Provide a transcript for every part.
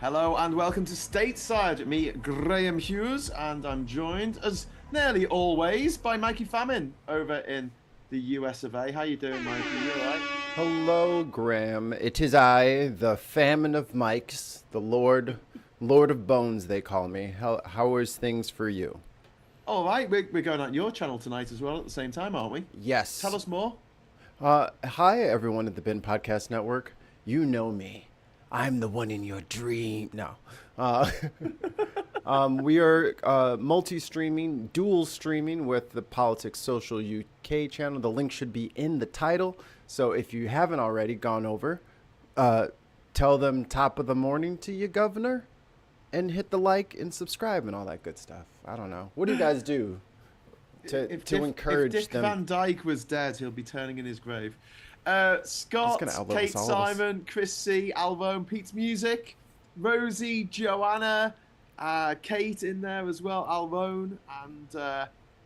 Hello and welcome to Stateside. Me, Graham Hughes, and I'm joined, as nearly always, by Mikey Famine over in the US of A. How you doing, Mikey? You all right? Hello, Graham. It is I, the famine of mics, the Lord of Bones, they call me. How is things for you? All right, we're going on your channel tonight as well at the same time, aren't we? Tell Yes. us more. Hi, everyone at the Bin Podcast Network. You know me. I'm the one in your dream. No. Uh, we are multi-streaming, dual streaming with the Politics Social UK channel. The link should be in the title. So if you haven't already gone over, tell them top of the morning to you, Governor, and hit the like and subscribe and all that good stuff. I don't know. What do you guys do to encourage if Dick them? Van Dyke was dead, he'll be turning in his grave. Scott, gonna elbow Kate us, all of us. Simon, Chris C, Alvone, Pete's Music, Rosie, Joanna, Kate in there as well, Alvone, and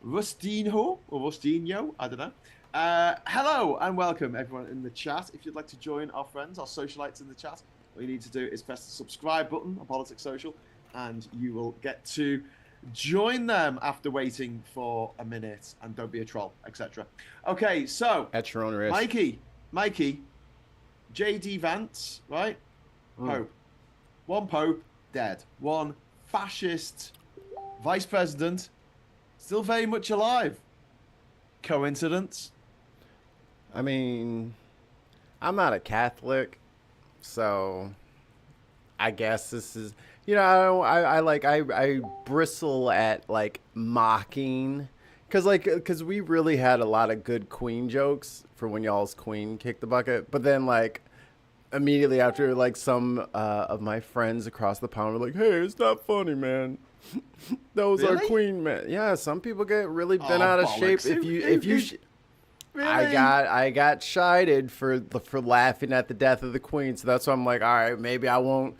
Rustinho, or Rustinho, I don't know. Hello and welcome everyone in the chat. If you'd like to join our friends, our socialites in the chat, all you need to do is press the subscribe button on Politics Social and you will get to join them after waiting for a minute, and don't be a troll, etc. Okay, so At your own risk. Mikey, JD Vance, right? Pope. One Pope, dead. One fascist vice president, still very much alive. Coincidence? I mean, I'm not a Catholic, so I guess this is, I bristle at like mocking, cause we really had a lot of good Queen jokes for when y'all's Queen kicked the bucket, but then like immediately after, like some of my friends across the pond were like, "Hey, it's not funny, man." That was our Really? Queen, man. Yeah, some people get really bent out of shape bollocks. if you. Really? I got chided for laughing at the death of the Queen, so that's why I'm like, all right, maybe I won't,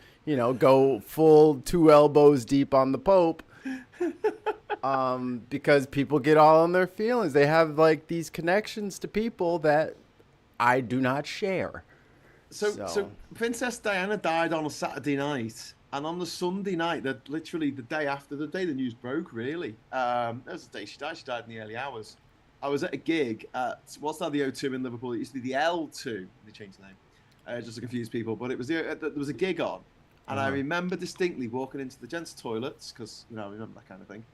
go full 2 elbows deep on the Pope, because people get all in their feelings. They have like these connections to people that I do not share. So Princess Diana died on a Saturday night, and on the Sunday night, that literally the day after, the day the news broke, really, that was the day she died. She died in the early hours. I was at a gig at, what's now the O2 in Liverpool? It used to be the L2. They changed the name, just to confuse people. But it was there was a gig on, and I remember distinctly walking into the gents' toilets, because, I remember that kind of thing,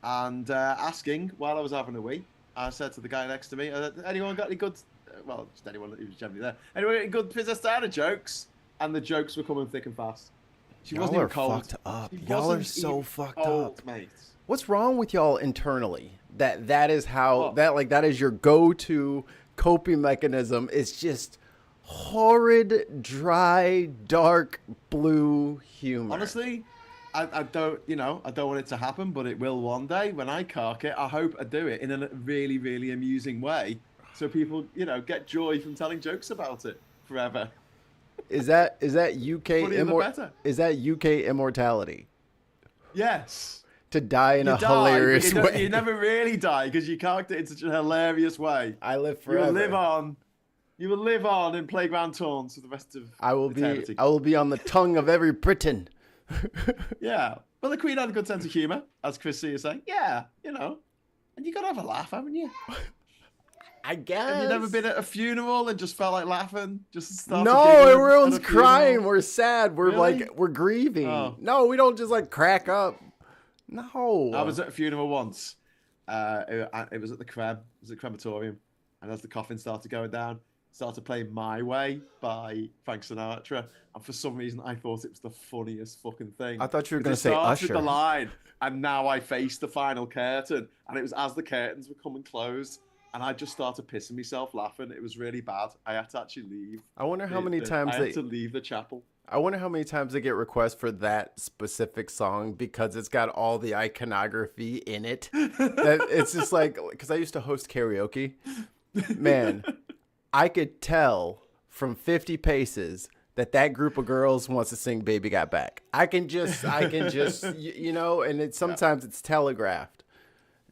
and asking, while I was having a wee, I said to the guy next to me, anyone got any good, well, just anyone who was generally there, anyone got any good Princess Diana jokes? And the jokes were coming thick and fast. She wasn't even cold. Fucked up. She Y'all are wasn't so even fucked cold, up. mate. What's wrong with y'all internally? That is how that is your go-to coping mechanism. It's just horrid, dry, dark blue humor. Honestly, I don't, I don't want it to happen, but it will one day. When I cark it, I hope I do it in a really, really amusing way, so people, get joy from telling jokes about it forever. Is that UK Funnier the better. Is that UK immortality? Yes. To die in You a die, hilarious but way. you never really die because you carked it in such a hilarious way. I live forever. You will live on. You will live on in playground taunts for the rest of eternity. I will be on the tongue of every Briton. Yeah. Well, the Queen had a good sense of humour, as Chris C is saying. Yeah, and you got to have a laugh, haven't you? I guess. Have you never been at a funeral and just felt like laughing? Just start No, giggling everyone's at a funeral? crying. We're sad. We're Really? like we're grieving. Oh. No, we don't just like crack up. No. I was at a funeral once. It was at the crematorium, and as the coffin started going down, started playing "My Way" by Frank Sinatra, and for some reason I thought it was the funniest fucking thing. I thought you were Because going to say it starts Usher. with the line, and now I face the final curtain, and it was as the curtains were coming closed, and I just started pissing myself laughing. It was really bad. I had to actually leave. I wonder how many times I had to leave the chapel. I wonder how many times they get requests for that specific song because it's got all the iconography in it. That it's just like, because I used to host karaoke. Man, I could tell from 50 paces that group of girls wants to sing Baby Got Back. I can just, and sometimes it's telegraphed.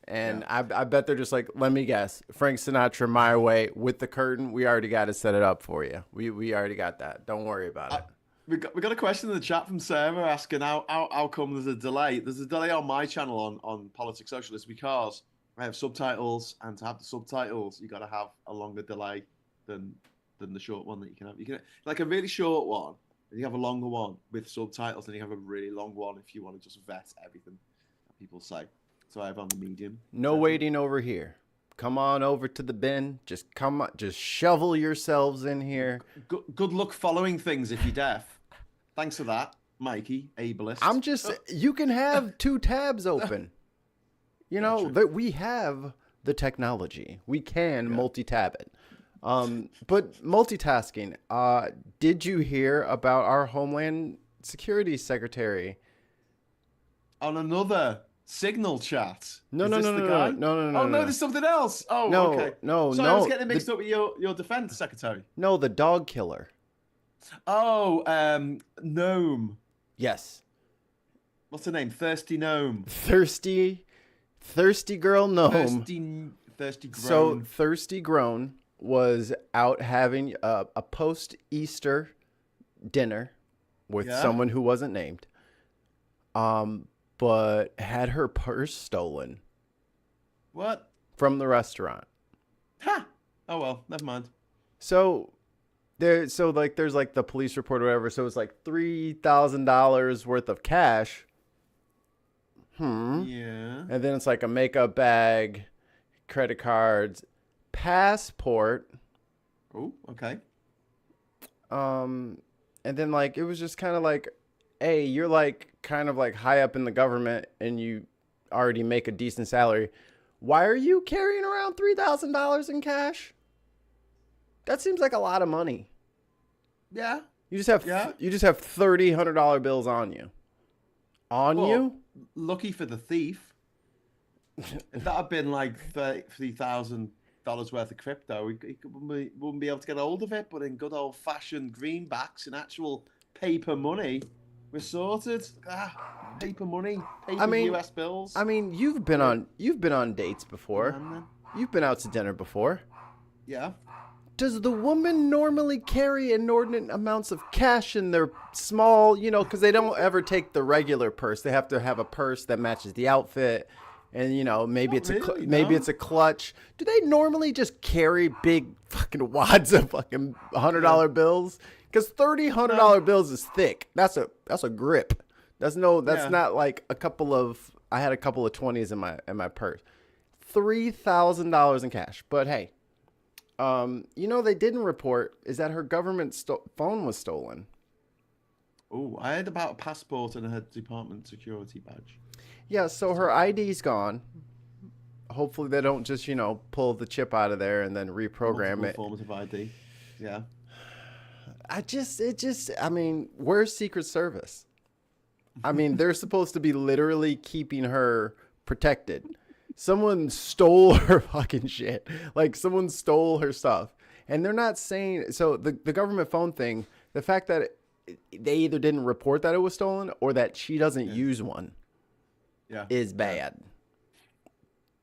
And I bet they're just like, let me guess, Frank Sinatra, My Way with the curtain. We already got to set it up for you. We already got that. Don't worry about it. We got a question in the chat from Sarah asking how come there's a delay? There's a delay on my channel on Politics Socialist because I have subtitles, and to have the subtitles, you got to have a longer delay than the short one that you can have. You can like a really short one, and you have a longer one with subtitles, and you have a really long one if you want to just vet everything that people say. So I have on the medium. No waiting over here. Come on over to the bin. Just shovel yourselves in here. Good luck following things if you're deaf. Thanks for that, Mikey, ableist. You can have 2 tabs open. You know, that we have the technology. We can multi-tab it. But multitasking, did you hear about our Homeland Security Secretary? On another Signal chat. No. Oh, no, there's something else. Oh, no, okay. No. I was getting mixed up with your defense secretary. No, the dog killer. Oh, Gnome. Yes. What's her name? Thirsty Gnome. Thirsty girl Gnome. Thirsty Grown. So Thirsty Grown was out having a post-Easter dinner with someone who wasn't named. But had her purse stolen. What? From the restaurant. Ha! Oh well, never mind. So there's like the police report or whatever. So it's like $3,000 worth of cash. Yeah. And then it's like a makeup bag, credit cards, passport. Oh, okay. And then like it was just kind of like, hey, you're like kind of like high up in the government and you already make a decent salary. Why are you carrying around $3,000 in cash? That seems like a lot of money. Yeah. You just have $100 bills on you. You? Lucky for the thief. If that had been like $3,000 worth of crypto, he wouldn't be able to get hold of it. But in good old fashioned greenbacks and actual paper money, we're sorted. Paper money, US bills. I mean, you've been on dates before. You've been out to dinner before. Yeah. Does the woman normally carry inordinate amounts of cash in their small, because they don't ever take the regular purse. They have to have a purse that matches the outfit. And, maybe it's a clutch. Do they normally just carry big fucking wads of fucking $100 bills? Because $100 bills is thick. That's a grip. That's not like I had a couple of 20s in my purse. $3,000 in cash. But hey, they didn't report is that her government phone was stolen. Oh, I heard about a passport and her department security badge. Yeah, so her ID's gone. Hopefully they don't just, pull the chip out of there and then reprogram it. Forms of ID. Yeah. Where's Secret Service? I mean, they're supposed to be literally keeping her protected. Someone stole her fucking shit. Like, someone stole her stuff. And they're not saying... So, the government phone thing, the fact that they either didn't report that it was stolen or that she doesn't use one is bad.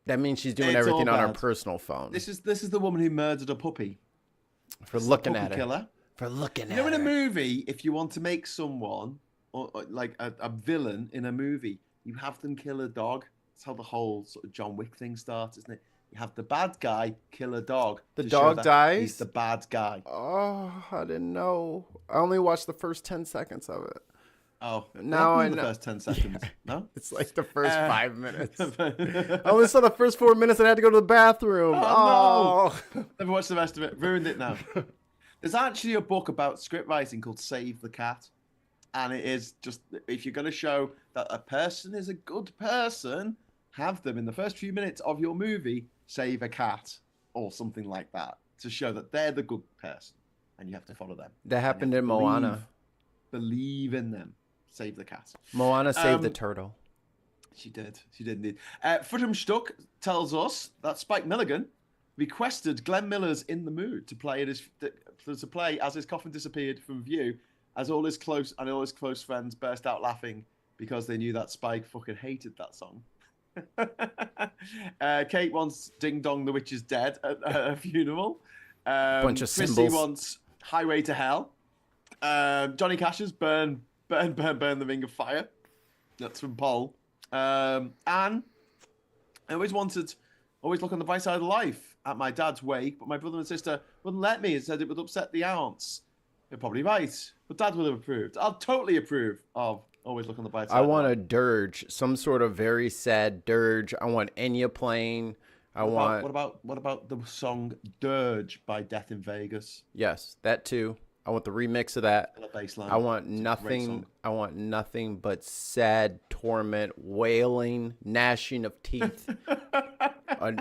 That means she's doing everything on her personal phone. This is the woman who murdered a puppy. For looking at her. Killer. For looking at her. In a movie, if you want to make someone, or like a villain in a movie, you have them kill a dog. That's how the whole sort of John Wick thing starts, isn't it? You have the bad guy kill a dog. The dog dies? He's the bad guy. Oh, I didn't know. I only watched the first 10 seconds of it. Oh, now I know. The first 10 seconds. Yeah. No? It's like the first 5 minutes. I only saw the first 4 minutes and I had to go to the bathroom. Oh. No. Never watched the rest of it. Ruined it now. There's actually a book about script writing called Save the Cat. And it is just, if you're going to show that a person is a good person, have them in the first few minutes of your movie save a cat or something like that to show that they're the good person and you have to follow them. That happened in Moana. Believe in them. Save the cat. Moana saved the turtle. She did indeed. Footham Stuck tells us that Spike Milligan requested Glenn Miller's In the Mood to play as his coffin disappeared from view, as all his close friends burst out laughing because they knew that Spike fucking hated that song. Kate wants Ding Dong the Witch is Dead at a funeral. Bunch of Chrissy symbols. wants Highway to Hell. Johnny Cash's Burn, Burn, Burn, Burn the Ring of Fire. That's from Paul. And I always look on the bright side of life at my dad's wake, but my brother and sister wouldn't let me and said it would upset the aunts. They're probably right, but dad would have approved. I'll totally approve of always look on the bright side. I want a dirge, some sort of very sad dirge. I want Enya playing. What about the song Dirge by Death in Vegas? Yes, that too. I want the remix of that. Baseline. I want nothing. I want nothing but sad torment, wailing, gnashing of teeth.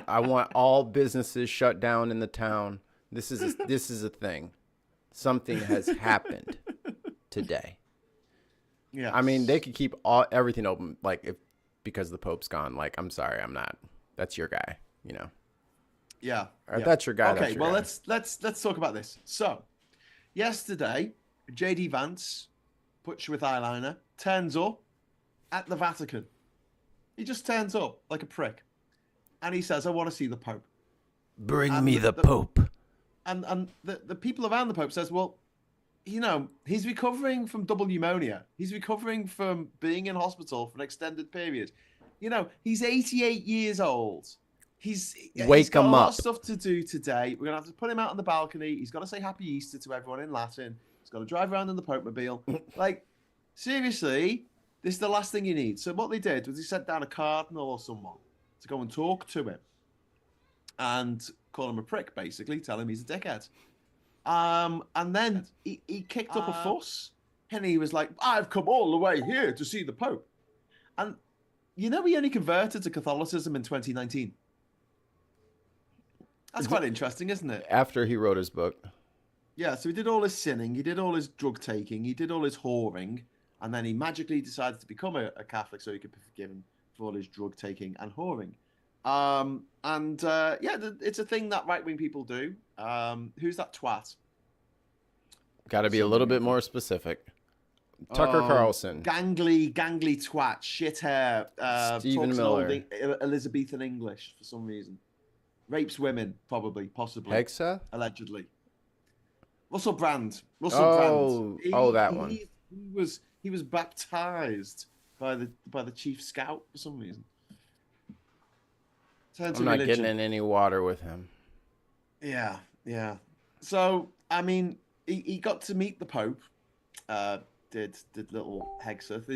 I want all businesses shut down in the town. This is a thing. Something has happened today. Yeah. I mean, they could keep everything open, like because the Pope's gone. Like, I'm sorry, I'm not. That's your guy, you know. Yeah. Or, that's your guy. Okay. Well, let's talk about this. So, yesterday, J.D. Vance, butcher with eyeliner, turns up at the Vatican. He just turns up like a prick, and he says, "I want to see the Pope. Bring me the Pope." And the people around the Pope says, "Well, you know, he's recovering from double pneumonia. He's recovering from being in hospital for an extended period. You know, he's 88 years old. He's got a lot of stuff to do today. We're gonna have to put him out on the balcony. He's got to say Happy Easter to everyone in Latin. He's got to drive around in the Pope mobile. Like, seriously, this is the last thing you need." So what they did was they sent down a cardinal or someone to go and talk to him and call him a prick, basically, tell him he's a dickhead. And then he kicked up a fuss, and he was like, "I've come all the way here to see the Pope." And you know, he only converted to Catholicism in 2019. That's quite interesting, isn't it? After he wrote his book. Yeah, so he did all his sinning, he did all his drug taking, he did all his whoring, and then he magically decided to become a Catholic so he could be forgiven for all his drug taking and whoring. It's a thing that right-wing people do. Who's that twat? Got to be a little bit more specific. Tucker Carlson. Gangly twat, shit hair. Stephen Miller. Elizabethan English for some reason. Rapes women, probably, possibly. Hexa? Allegedly. Russell Brand. That one. He was baptized by the chief scout for some reason. I'm not getting in any water with him. Yeah. So, I mean, he got to meet the Pope. Did little Hegseth,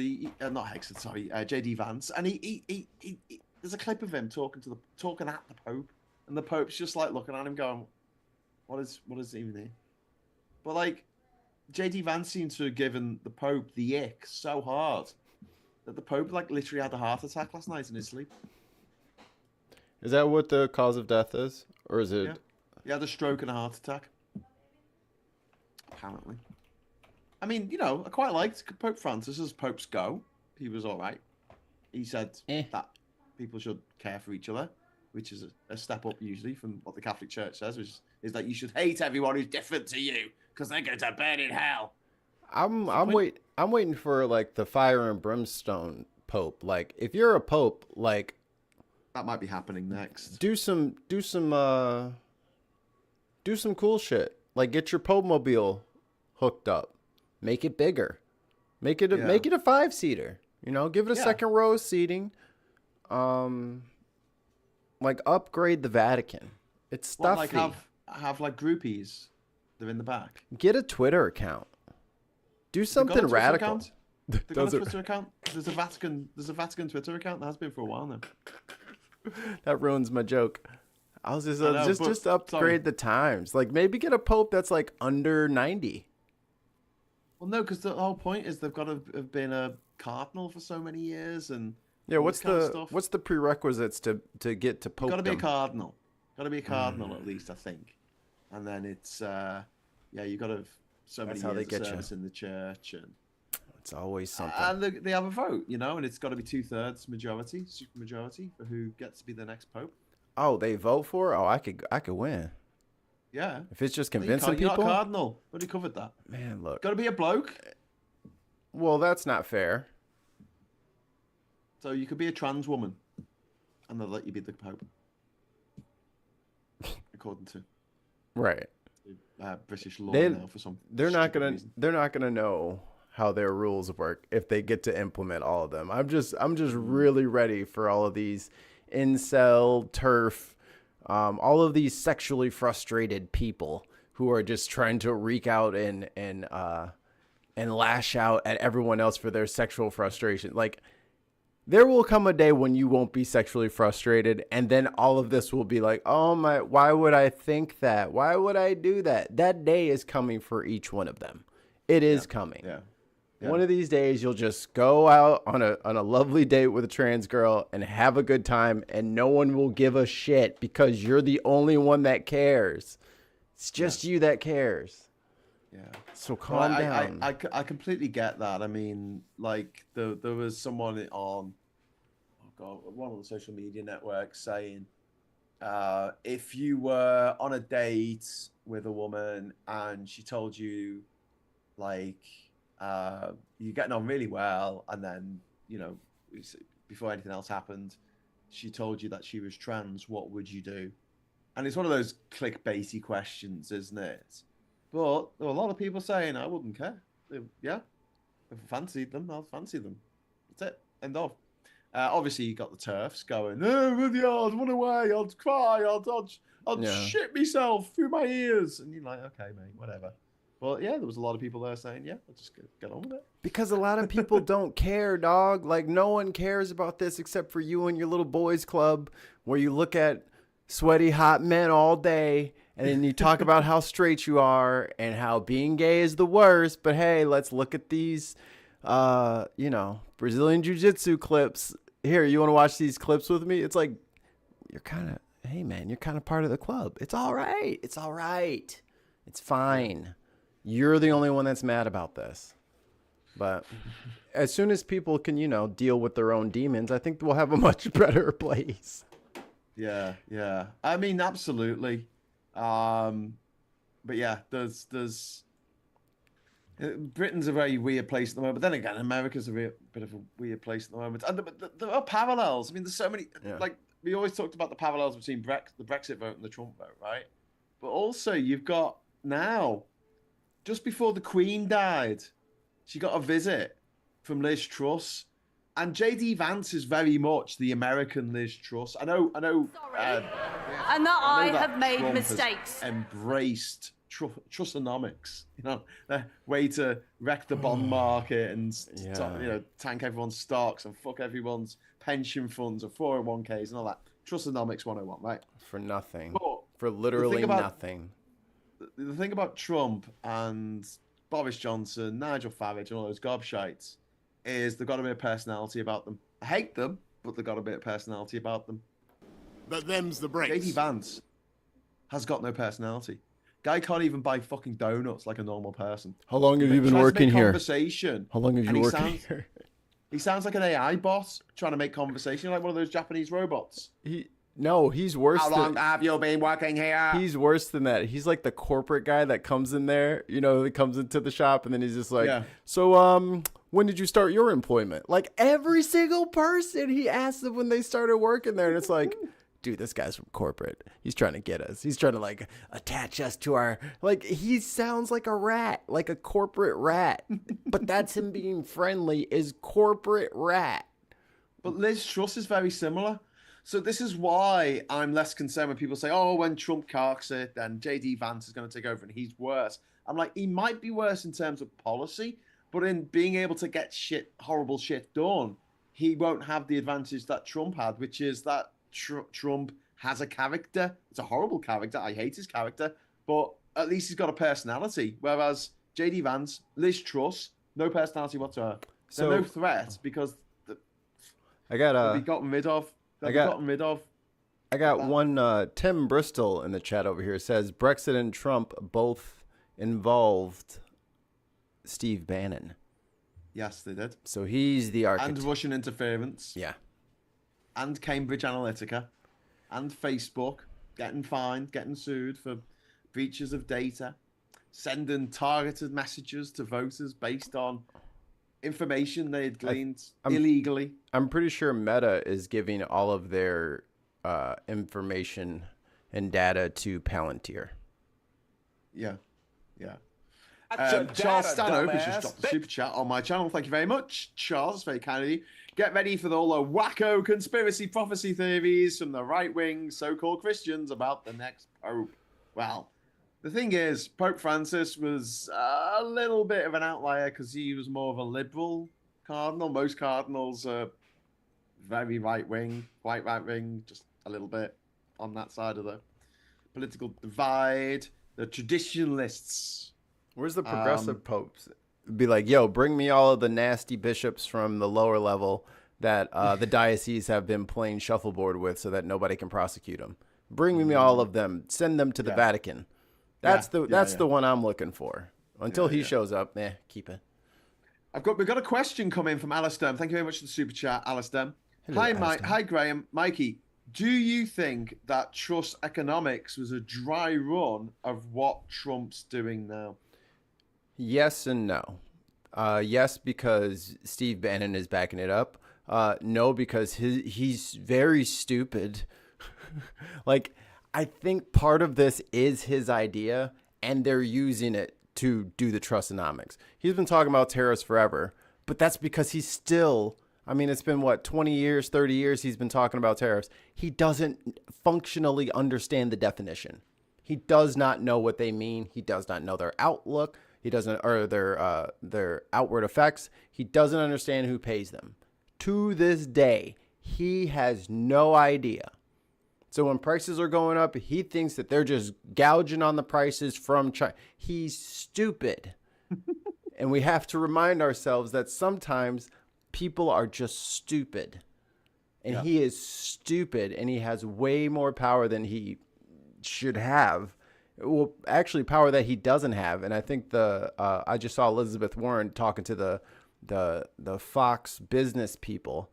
not Hegseth, sorry, J.D. Vance, and he there's a clip of him talking at the Pope, and the Pope's just like looking at him, going, "What is even here?" But like, J.D. Vance seems to have given the Pope the ick so hard that the Pope like literally had a heart attack last night in his sleep. Is that what the cause of death is, or is it? Yeah. He had a stroke and a heart attack. Apparently. I mean, you know, I quite liked Pope Francis as popes go. He was all right. He said that people should care for each other, which is a step up usually from what the Catholic Church says, which is that you should hate everyone who's different to you because they're going to burn in hell. I'm waiting for like the fire and brimstone pope. Like, if you're a pope, like, that might be happening next. Do some cool shit. Like, get your Pope mobile hooked up. Make it bigger. Make it a 5-seater. You know, give it a second row seating. Like, upgrade the Vatican. It's stuffy. Like have like groupies. They're in the back. Get a Twitter account. Do something radical. They got a Twitter account. There's a Vatican Twitter account. That has been for a while now. That ruins my joke. I was just upgrade the times. Like, maybe get a pope that's like under 90. Well, no, because the whole point is they've got to have been a cardinal for so many years, and what's the prerequisites to get to pope? Got to be a cardinal. Got to be a cardinal at least, I think. And then it's you got to have so many years of service in the church, and it's always something. And they have a vote, you know, and it's got to be 2/3 majority, super majority for who gets to be the next pope. Oh, they vote for it? Oh, I could win. Yeah. If it's just convincing you're people. You're not a cardinal. We already covered that. Man, look. Got to be a bloke. Well, that's not fair. So you could be a trans woman, and they'll let you be the pope. According to. Right. British law They now for some they're not stupid gonna reason. they're not gonna know how their rules work if they get to implement all of them. I'm just really ready for all of these incel turf, all of these sexually frustrated people who are just trying to wreak out and lash out at everyone else for their sexual frustration. Like, there will come a day when you won't be sexually frustrated, and then all of this will be like, oh my, why would I think that? Why would I do that? That day is coming for each one of them. It is coming. Yeah. One of these days, you'll just go out on a lovely date with a trans girl and have a good time, and no one will give a shit because you're the only one that cares. It's just you that cares. Yeah. So calm down. I completely get that. I mean, like there was someone on, oh God, one of the social media networks saying, if you were on a date with a woman and she told you, like, you're getting on really well, and then, you know, before anything else happened, she told you that she was trans, what would you do? And it's one of those clickbaity questions, isn't it? But there were a lot of people saying, I wouldn't care. Yeah, if I fancied them, I'll fancy them. That's it. End of. Obviously, you got the turfs going, oh, Rudyard, run away. I'll cry. I'll shit myself through my ears. And you're like, okay, mate, whatever. Well, yeah, there was a lot of people there saying, yeah, I'll just get on with it. Because a lot of people don't care, dog. Like, no one cares about this except for you and your little boys club where you look at sweaty, hot men all day, and then you talk about how straight you are and how being gay is the worst. But hey, let's look at these, Brazilian jiu-jitsu clips. Here, you want to watch these clips with me? It's like, hey man, you're kind of part of the club. It's all right. It's all right. It's fine. You're the only one that's mad about this. But as soon as people can, deal with their own demons, I think we'll have a much better place. Yeah. I mean, absolutely. But yeah, there's Britain's a very weird place at the moment. But then again, America's a bit of a weird place at the moment. And there are parallels. I mean, there's so many. Yeah. Like, we always talked about the parallels between the Brexit vote and the Trump vote, right? But also, you've got now, just before the Queen died, she got a visit from Liz Truss. And JD Vance is very much the American Liz Truss. I know. Sorry. And that I have made Trump mistakes. Has embraced Trussonomics, the way to wreck the bond market and tank everyone's stocks and fuck everyone's pension funds or 401ks and all that. Trussonomics 101, right? For nothing. But for literally nothing. The thing about Trump and Boris Johnson, Nigel Farage, and all those gobshites is they've got a bit of personality about them. I hate them, but they've got a bit of personality about them. But them's the breaks. JD Vance has got no personality. Guy can't even buy fucking donuts like a normal person. How long have you been working here? Conversation. How long have you working here? He sounds like an AI bot trying to make conversation, like one of those Japanese robots. He's worse. How long have you been working here? He's worse than that. He's like the corporate guy that comes in there, that comes into the shop and then he's just like, so, when did you start your employment? Like every single person he asks them when they started working there. And it's like, dude, this guy's from corporate. He's trying to get us. He's trying to like attach us to our, like, he sounds like a rat, like a corporate rat, but that's him being friendly is corporate rat. But Liz Truss is very similar. So this is why I'm less concerned when people say, oh, when Trump carks it, then JD Vance is going to take over and he's worse. I'm like, he might be worse in terms of policy, but in being able to get horrible shit done, he won't have the advantage that Trump had, which is that Trump has a character. It's a horrible character. I hate his character, but at least he's got a personality. Whereas JD Vance, Liz Truss, no personality whatsoever. So, they're no threat because I got they'll be gotten rid of. I got one. Tim Bristol in the chat over here says Brexit and Trump both involved Steve Bannon. Yes, they did. So he's the architect. And Russian interference. Yeah. And Cambridge Analytica. And Facebook getting fined, getting sued for breaches of data. Sending targeted messages to voters based on information they had gleaned illegally. I'm pretty sure Meta is giving all of their information and data to Palantir. Yeah, yeah. Charles Stanhope has just dropped a super chat on my channel. Thank you very much, Charles. Very kind of you. Get ready for all the wacko conspiracy prophecy theories from the right-wing so-called Christians about the next pope. Well, the thing is, Pope Francis was a little bit of an outlier because he was more of a liberal cardinal. Most cardinals are very right-wing, quite right-wing, just a little bit on that side of the political divide. The traditionalists. Where's the progressive popes? Be like, yo, bring me all of the nasty bishops from the lower level that the diocese have been playing shuffleboard with so that nobody can prosecute them. Bring me all of them. Send them to the Vatican. That's the one I'm looking for. Until he shows up, keep it. We've got a question coming from Alistair. Thank you very much for the super chat, Alistair. Hello, Hi, Alistair. Mike. Hi, Graham. Mikey, do you think that Truss economics was a dry run of what Trump's doing now? Yes and no. Yes, because Steve Bannon is backing it up. No, because he's very stupid. Like, I think part of this is his idea, and they're using it to do the Trussonomics. He's been talking about tariffs forever, but that's because he's still... I mean, it's been, 20 years, 30 years he's been talking about tariffs. He doesn't functionally understand the definition. He does not know what they mean. He does not know their outlook. He doesn't, or their outward effects. He doesn't understand who pays them. To this day, he has no idea. So when prices are going up, he thinks that they're just gouging on the prices from China. He's stupid. And we have to remind ourselves that sometimes people are just stupid. And he is stupid, and he has way more power than he should have. Well, actually, power that he doesn't have. And I think I just saw Elizabeth Warren talking to the Fox business people,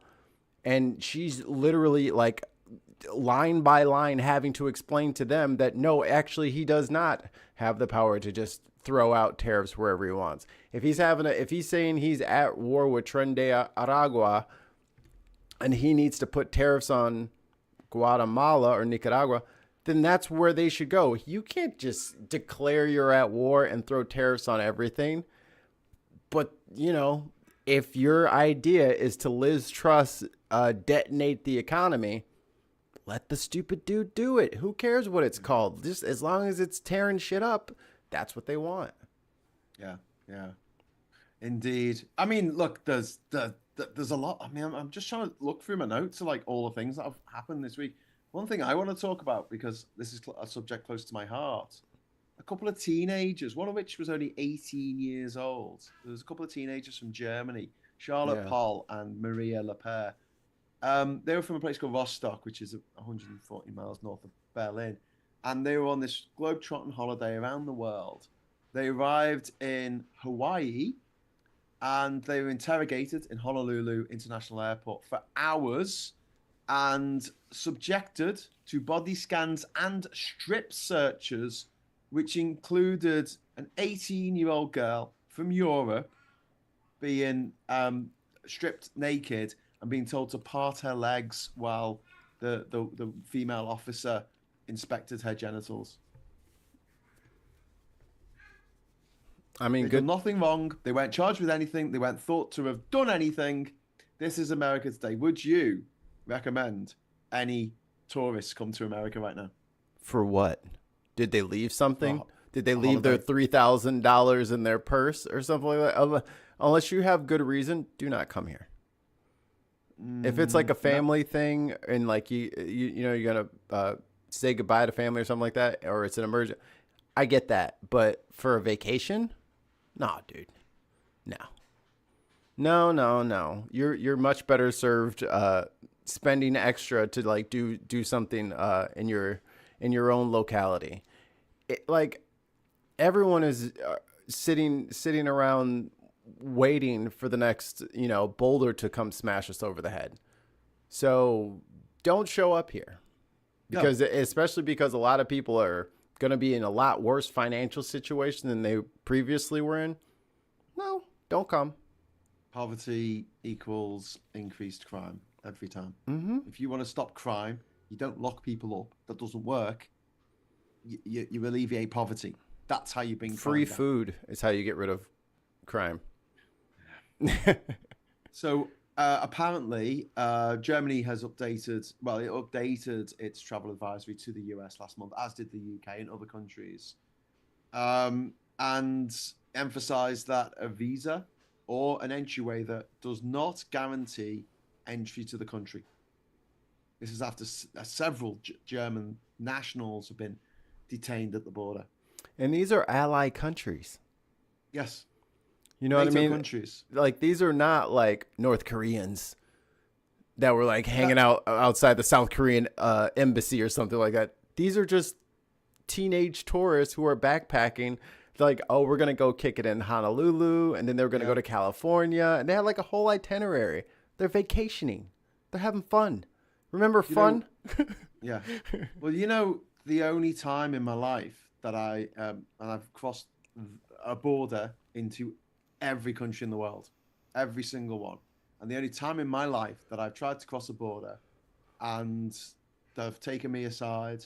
and she's literally like line by line having to explain to them that no, actually, he does not have the power to just throw out tariffs wherever he wants. If he's saying he's at war with Tren de Aragua, and he needs to put tariffs on Guatemala or Nicaragua, then that's where they should go. You can't just declare you're at war and throw tariffs on everything. But, if your idea is to Liz Truss detonate the economy, let the stupid dude do it. Who cares what it's called? Just as long as it's tearing shit up, that's what they want. Yeah. Indeed. I mean, look, there's a lot. I mean, I'm just trying to look through my notes of like all the things that have happened this week. One thing I want to talk about, because this is a subject close to my heart, a couple of teenagers, one of which was only 18 years old. There was a couple of teenagers from Germany, Charlotte Poll and Maria Lepere. They were from a place called Rostock, which is 140 miles north of Berlin. And they were on this globe-trotting holiday around the world. They arrived in Hawaii, and they were interrogated in Honolulu International Airport for hours and subjected to body scans and strip searches, which included an 18-year-old girl from Europe being stripped naked and being told to part her legs while the female officer inspected her genitals. I mean, they did nothing wrong. They weren't charged with anything. They weren't thought to have done anything. This is America today. Would you recommend any tourists come to America right now? For what? Did they leave something? Did they leave holiday. their $3,000 in their purse or something like that? Unless you have good reason, do not come here. If it's like a family thing and like you're gonna say goodbye to family or something like that, or it's an emergency, I get that. But for a vacation, nah, dude, no. You're much better served spending extra to like do something in your own locality. Like everyone is sitting around waiting for the next boulder to come smash us over the head. So don't show up here, because especially because a lot of people are going to be in a lot worse financial situation than they previously were in. No, don't come. Poverty equals increased crime every time. Mm-hmm. If you want to stop crime, you don't lock people up. That doesn't work. You alleviate poverty. That's how you bring free crime down. food is how you get rid of crime. So apparently, Germany has updated. Well, it updated its travel advisory to the US last month, as did the UK and other countries, and emphasised that a visa or an entry waiver does not guarantee entry to the country. This is after several German nationals have been detained at the border. And these are ally countries. Yes. You know what I mean? Countries. Like, these are not like North Koreans that were like hanging out outside the South Korean embassy or something like that. These are just teenage tourists who are backpacking. They're like, oh, we're going to go kick it in Honolulu. And then they're going to go to California. And they have like a whole itinerary. They're vacationing. They're having fun. Remember fun? Yeah. Well, the only time in my life that and I've crossed a border into every country in the world, every single one. And the only time in my life that I've tried to cross a border and they've taken me aside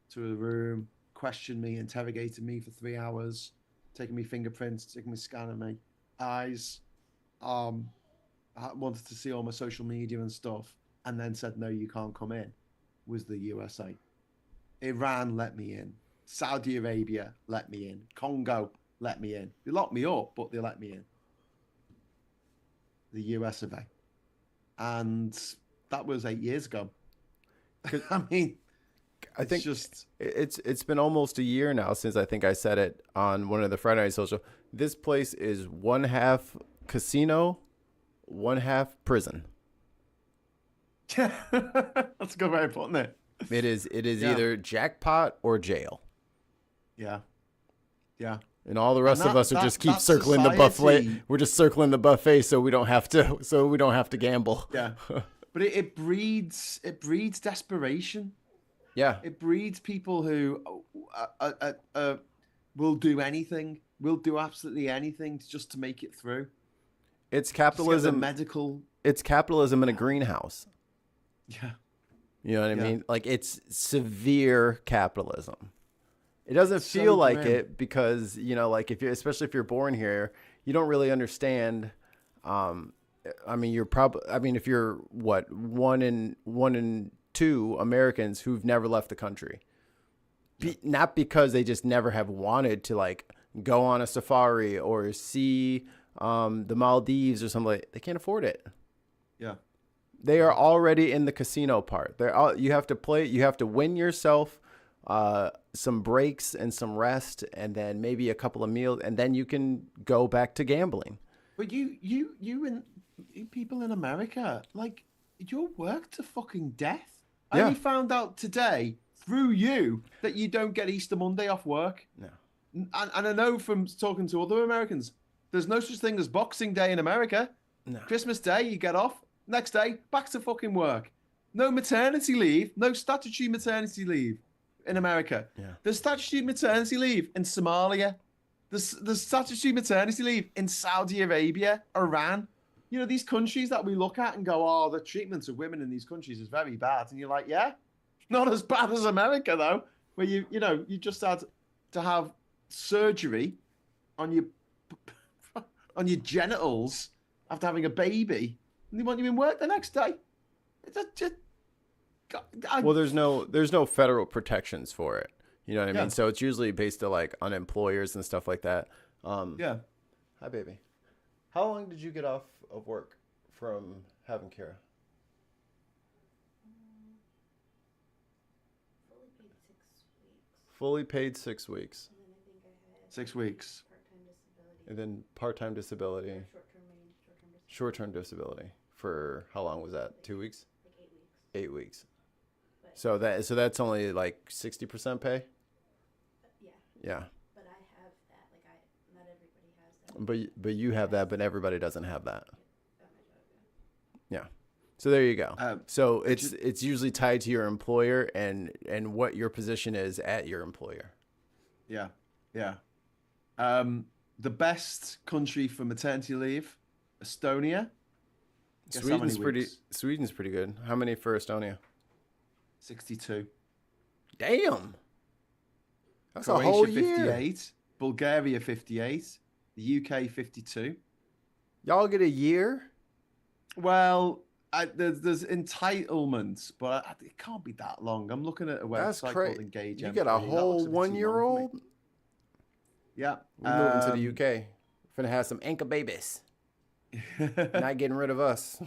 to a room, questioned me, interrogated me for 3 hours, taking me fingerprints, taking me scanning me eyes, I wanted to see all my social media and stuff, and then said, no, you can't come in, was the USA. Iran let me in. Saudi Arabia let me in. Congo let me in. They locked me up, but they let me in. The US of A. And that was 8 years ago. I mean, I think just it's been almost a year now since I think I said it on one of the Friday Night Social. This place is 1/2 casino, 1/2 prison. That's a good way of putting it. It is either jackpot or jail. Yeah. Yeah. And all the rest of us are just keep circling the buffet. We're just circling the buffet so we don't have to gamble. Yeah. But it breeds desperation. Yeah. It breeds people who will do anything, will do absolutely anything just to make it through. It's capitalism. It's capitalism in a greenhouse. Yeah. You know what I mean? Like, it's severe capitalism. It doesn't feel like it because, like especially if you're born here, you don't really understand. I mean, if you're one in two Americans who've never left the country, not because they just never have wanted to like go on a safari or see the Maldives or something. They can't afford it. Yeah. They are already in the casino part. You have to win yourself some breaks and some rest, and then maybe a couple of meals, and then you can go back to gambling. But you and people in America, like, you're worked to fucking death. I only found out today through you that you don't get Easter Monday off work. No. And I know from talking to other Americans, there's no such thing as Boxing Day in America. No. Christmas Day, you get off. Next day, back to fucking work. No maternity leave, no statutory maternity leave in America. Yeah. There's statutory maternity leave in Somalia. There's statutory maternity leave in Saudi Arabia, Iran. These countries that we look at and go, oh, the treatment of women in these countries is very bad. And you're like, yeah, not as bad as America, though, where you just had to have surgery on your genitals after having a baby. And they want you in work the next day. Well, there's no federal protections for it. You know what I mean? Yeah. So it's usually based on employers and stuff like that. Yeah. Hi, baby. How long did you get off of work from having Kara? Fully paid 6 weeks. And then I think I had 6 weeks. part-time disability. And then part-time disability. Short-term disability. For how long was that? 2 weeks? Like 8 weeks. 8 weeks. So that's only like 60% pay? Yeah. Yeah. But I have that. Like not everybody has that. But you have that, but everybody doesn't have that. At my job, yeah. Yeah. So there you go. So it's usually tied to your employer and what your position is at your employer. Yeah. Yeah. The best country for maternity leave, Estonia. Sweden's pretty good. How many for Estonia? 62. Damn. That's Croatia, a whole year. 58. Bulgaria 58, the UK 52. Y'all get a year? Well, there's entitlements, but it can't be that long. I'm looking at a That's website crazy. called Engage. You M3. get a That whole looks a bit too long for me. 1-year-old? Yeah. We moving to the UK. Finna have some anchor babies. Not getting rid of us.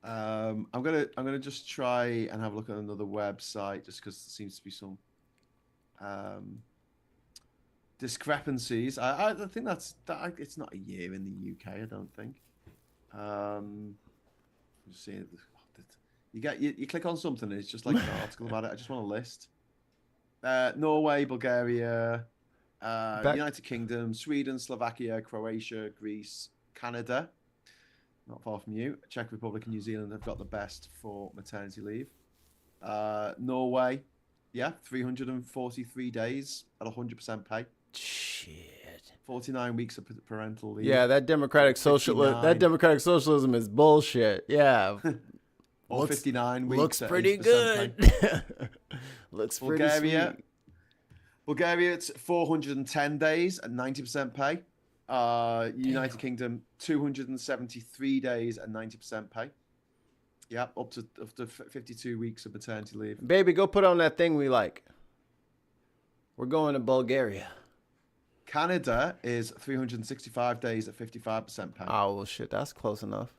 I'm gonna just try and have a look at another website just because there seems to be some discrepancies. I think it's not a year in the UK. I don't think. Just seeing you click on something and it's just like an article about it. I just want a list. Norway, Bulgaria, United Kingdom, Sweden, Slovakia, Croatia, Greece, Canada. Not far from you. Czech Republic and New Zealand have got the best for maternity leave. Norway, 343 days at 100% pay. Shit. 49 weeks of parental leave. Yeah, that democratic socialism is bullshit. Yeah. Or 59 weeks. Looks at pretty 80% good. pay. Looks pretty sweet. Bulgaria, it's 410 days at 90% pay. United Kingdom, 273 days at 90% pay. Yeah, up to 52 weeks of maternity leave. Baby, go put on that thing we like. We're going to Bulgaria. Canada is 365 days at 55% pay. Oh well, shit, that's close enough.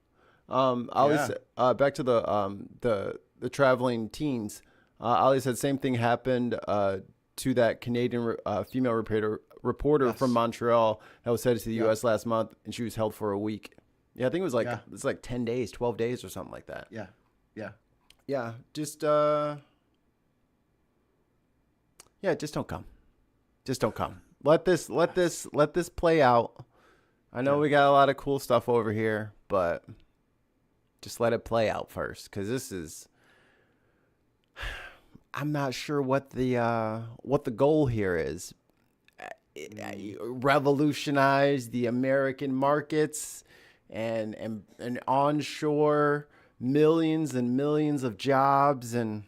Back to the traveling teens. Ali said same thing happened to that Canadian female reporter from Montreal that was headed to the U.S. last month, and she was held for a week. Yeah, I think it was it's like 10 days, 12 days or something like that. Yeah. Just just don't come. Just don't come. Let this play out. I know we got a lot of cool stuff over here, but just let it play out first, because this is. I'm not sure what the goal here is. Revolutionize the American markets and onshore millions and millions of jobs, and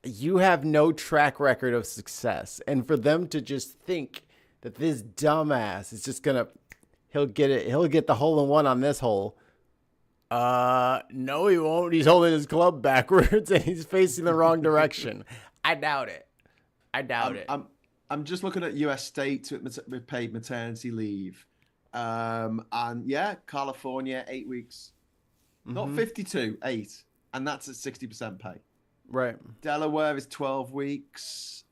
you have no track record of success. And for them to just think that this dumbass is just he'll get the hole in one on this hole. No, he won't. He's holding his club backwards and he's facing the wrong direction. I doubt it. I'm just looking at US states with paid maternity leave. And California, 8 weeks. Not 52, 8. And that's at 60% pay. Right. Delaware is 12 weeks.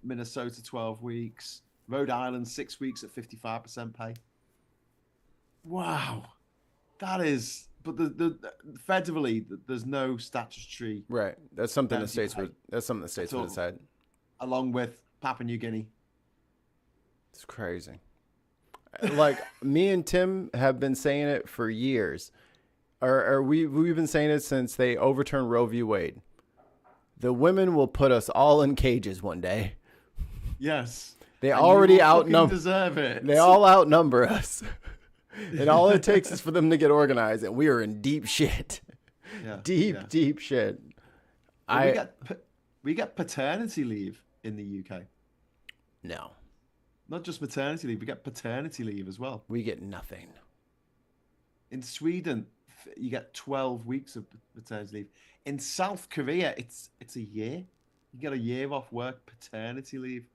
Minnesota, 12 weeks. Rhode Island, 6 weeks at 55% pay. Wow. That is... But the federally, there's no statutory. Right. That's something the states would decide. Along with Papua New Guinea. It's crazy. Like, me and Tim have been saying it for years. We've been saying it since they overturned Roe v. Wade. The women will put us all in cages one day. Yes. They already deserve it. They all outnumber us. And all it takes is for them to get organized, and we are in deep shit. Yeah, deep shit. We get paternity leave in the UK. No. Not just maternity leave, we get paternity leave as well. We get nothing. In Sweden, you get 12 weeks of paternity leave. In South Korea, it's a year. You get a year off work paternity leave.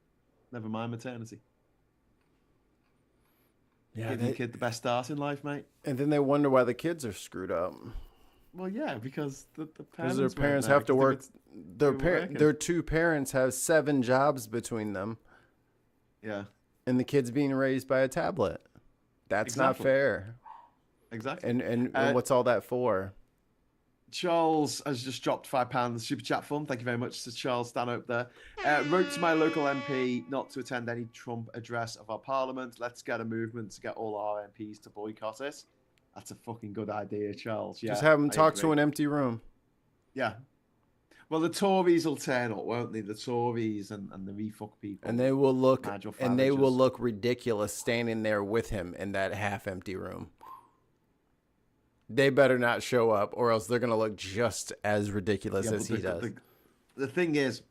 Never mind maternity. Yeah, give your kid the best start in life, mate. And then they wonder why the kids are screwed up. Well, yeah, because the parents. Because their parents have to work. Their two parents have 7 jobs between them. Yeah. And the kid's being raised by a tablet. That's not fair. Exactly. And what's all that for? Charles has just dropped £5 super chat fund. Thank you very much to Charles Stanhope there. Wrote to my local MP not to attend any Trump address of our parliament. Let's get a movement to get all our MPs to boycott it. That's a fucking good idea, Charles. Yeah, just have them talk to an empty room. Yeah. Well, the Tories will turn up, won't they? The Tories and the refuck people. And they will look ridiculous standing there with him in that half-empty room. They better not show up, or else they're going to look just as ridiculous as he does. The thing is,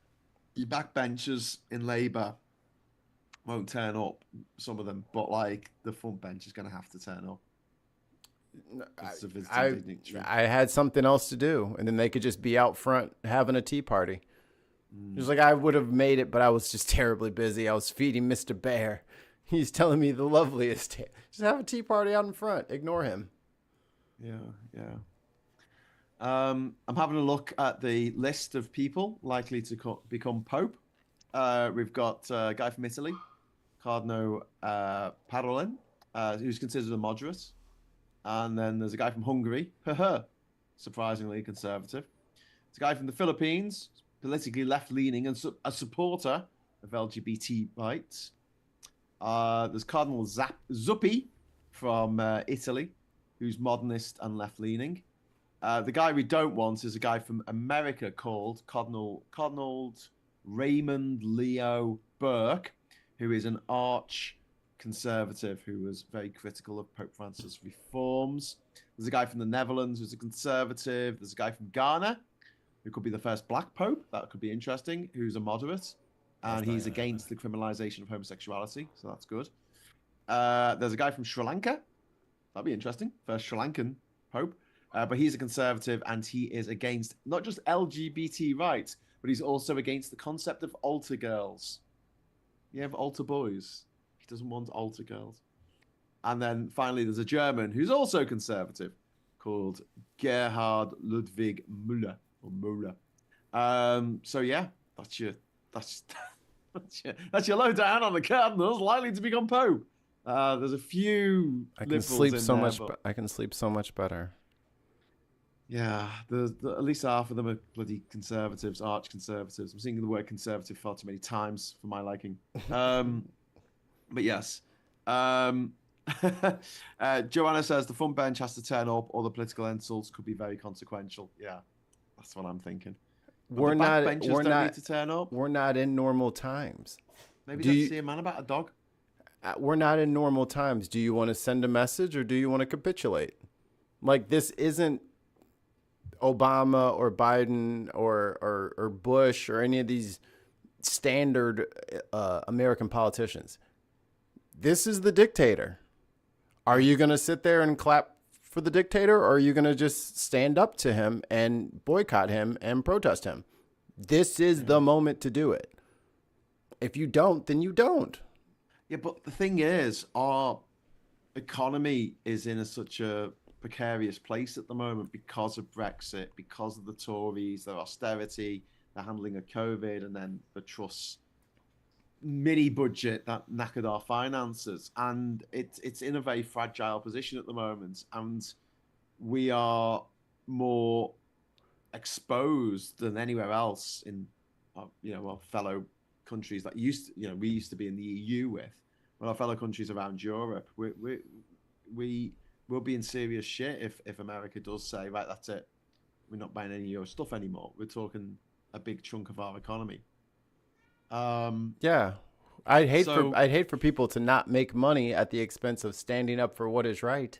your backbenchers in Labour won't turn up, some of them, but like the front bench is going to have to turn up. It's a visiting dignitary. I had something else to do, and then they could just be out front having a tea party. It was like I would have made it, but I was just terribly busy. I was feeding Mr. Bear. He's telling me the loveliest. Just have a tea party out in front. Ignore him. Yeah. I'm having a look at the list of people likely to become Pope. We've got a guy from Italy, Cardinal Parolin, who's considered a moderate. And then there's a guy from Hungary, surprisingly conservative. There's a guy from the Philippines, politically left-leaning and a supporter of LGBT rights. There's Cardinal Zuppi from Italy, who's modernist and left-leaning. The guy we don't want is a guy from America called Cardinal Raymond Leo Burke, who is an arch conservative who was very critical of Pope Francis' reforms. There's a guy from the Netherlands who's a conservative. There's a guy from Ghana who could be the first black pope. That could be interesting, who's a moderate. And he's against the criminalization of homosexuality, so that's good. There's a guy from Sri Lanka. That'd be interesting. First Sri Lankan pope. But he's a conservative, and he is against not just LGBT rights, but he's also against the concept of altar girls. You have altar boys. He doesn't want altar girls. And then finally, there's a German who's also conservative called Gerhard Ludwig Müller. Or Müller. So yeah, that's your lowdown on the cardinals likely to become pope. There's a few. I can sleep so much. I can sleep so much better. Yeah, at least half of them are bloody conservatives, arch conservatives. I'm seeing the word conservative far too many times for my liking. But yes. Joanna says the front bench has to turn up or the political insults could be very consequential. Yeah, that's what I'm thinking. But we're not need to turn up. We're not in normal times. Maybe let's see a man about a dog. We're not in normal times. Do you want to send a message or do you want to capitulate? Like, this isn't Obama or Biden or Bush or any of these standard American politicians. This is the dictator. Are you going to sit there and clap for the dictator, or are you going to just stand up to him and boycott him and protest him? This is the moment to do it. If you don't, then you don't. Yeah, but the thing is, our economy is in such a precarious place at the moment because of Brexit, because of the Tories, their austerity, the handling of COVID, and then the Truss mini budget that knackered our finances, and it's in a very fragile position at the moment, and we are more exposed than anywhere else in our fellow countries that we used to be in the EU with, but our fellow countries around Europe. We will be in serious shit if America does say, right, that's it, we're not buying any of your stuff anymore. We're talking a big chunk of our economy. Yeah, I'd hate for people to not make money at the expense of standing up for what is right.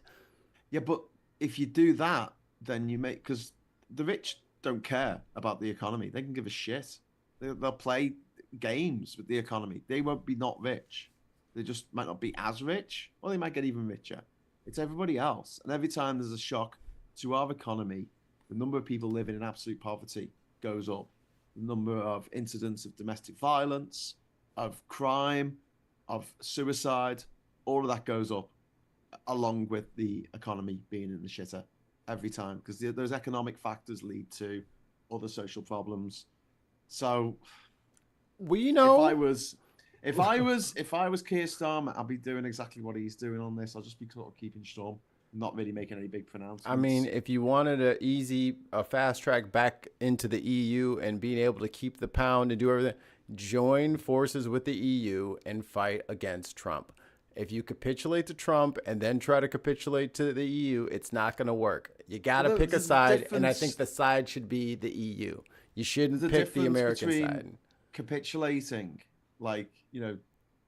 Yeah, but if you do that, then because the rich don't care about the economy. They can give a shit. They'll play games with the economy. They won't be not rich. They just might not be as rich, or they might get even richer. It's everybody else. And every time there's a shock to our economy, the number of people living in absolute poverty goes up. The number of incidents of domestic violence, of crime, of suicide, all of that goes up, along with the economy being in the shitter every time, because those economic factors lead to other social problems. So, if I was Keir Starmer, I'd be doing exactly what he's doing on this. I'll just be sort of keeping storm, not really making any big pronouncements. I mean, if you wanted a fast track back into the EU and being able to keep the pound and do everything, join forces with the EU and fight against Trump. If you capitulate to Trump and then try to capitulate to the EU, it's not going to work. You got to pick a side, and I think the side should be the EU. You shouldn't pick the American side. Capitulating,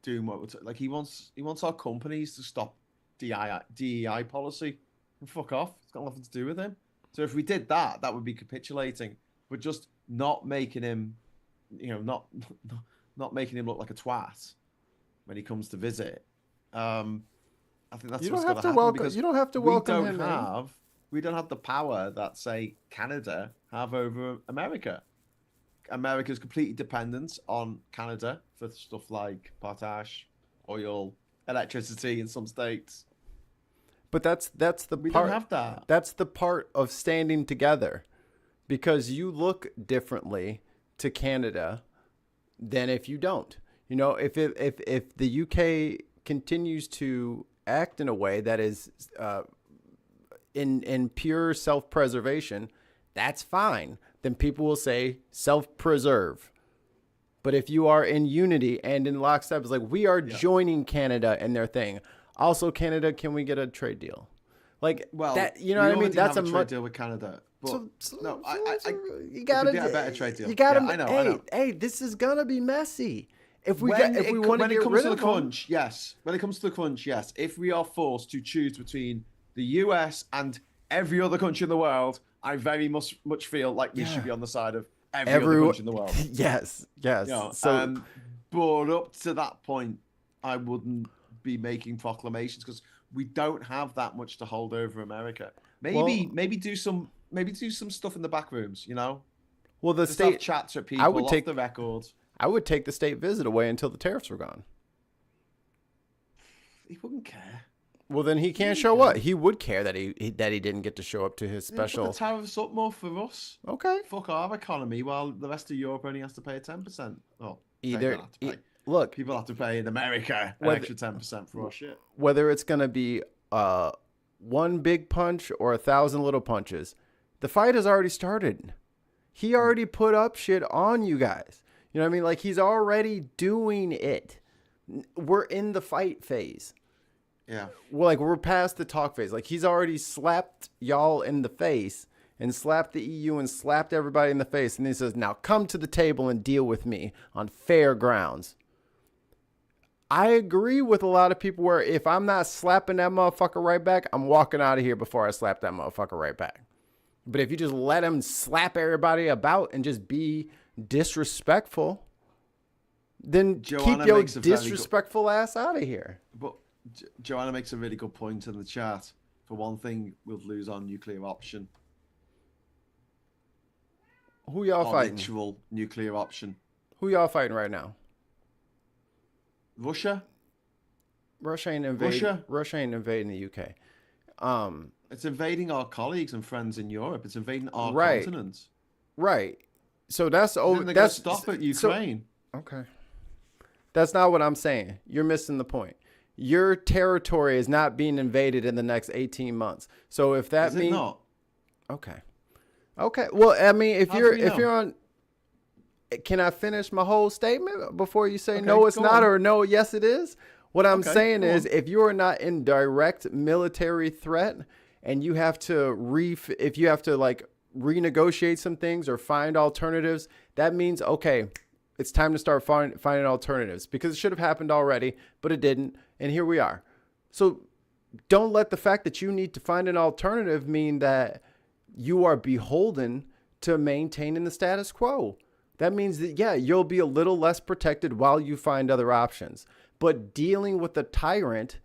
doing what he wants our companies to stop DEI policy and fuck off. It's got nothing to do with him. So if we did that, that would be capitulating. But just not making him not making him look like a twat when he comes to visit. I think that's what's going to happen because you don't have to welcome him in. We don't have the power that, say, Canada have over America. America's completely dependent on Canada for stuff like potash, oil, electricity in some states. But that's the We part. don't have that. That's the part of standing together, because you look differently to Canada than if you don't. You know, if the UK continues to act in a way that is in pure self-preservation, that's fine. Then people will say self-preserve. But if you are in unity and in lockstep, it's like we are joining Canada in their thing. Also, Canada, can we get a trade deal? Like, well, that, you know what I mean? That's a trade deal with Canada. But no, you gotta get a better trade deal. You gotta. I know. Hey, this is gonna be messy. If we when want to get rid of them, yes. When it comes to the crunch, yes. If we are forced to choose between the US and every other country in the world, I very much feel like we should be on the side of every other country in the world. Yes. You know, so, but up to that point, I wouldn't be making proclamations because we don't have that much to hold over America. Maybe do some stuff in the back rooms. You know. Well, the just state have chats with people off the record. I would take the state visit away until the tariffs were gone. He wouldn't care. Well, then he can't show up. He would care that he didn't get to show up to his special. Put the tariffs up more for us. Okay. Fuck our economy, while the rest of Europe only has to pay 10%. Well, look, people have to pay in America an extra 10% for our shit. Whether it's gonna be one big punch or 1,000 little punches, the fight has already started. He already put up shit on you guys. You know what I mean? Like, he's already doing it. We're in the fight phase. Yeah. Well, we're past the talk phase. Like, he's already slapped y'all in the face and slapped the EU and slapped everybody in the face. And he says, now come to the table and deal with me on fair grounds. I agree with a lot of people where if I'm not slapping that motherfucker right back, I'm walking out of here before I slap that motherfucker right back. But if you just let him slap everybody about and just be disrespectful, then keep your disrespectful ass out of here. But Joanna makes a really good point in the chat. For one thing, we'll lose our nuclear option. Who y'all fighting? Literal nuclear option. Who y'all fighting right now? Russia. Russia ain't invading the UK. It's invading our colleagues and friends in Europe. It's invading our continent. Right. So that's over. That's stop at Ukraine. Okay. That's not what I'm saying. You're missing the point. Your territory is not being invaded in the next 18 months. So if that means not? Okay. Well, I mean, if you're on, can I finish my whole statement before you say no, it's not, or no, yes, it is? What I'm saying is, if you are not in direct military threat and you have to if you have to like renegotiate some things or find alternatives, that means, okay, it's time to start finding alternatives, because it should have happened already, but it didn't. And here we are. So don't let the fact that you need to find an alternative mean that you are beholden to maintaining the status quo. That means that, yeah, you'll be a little less protected while you find other options. But dealing with the tyrant,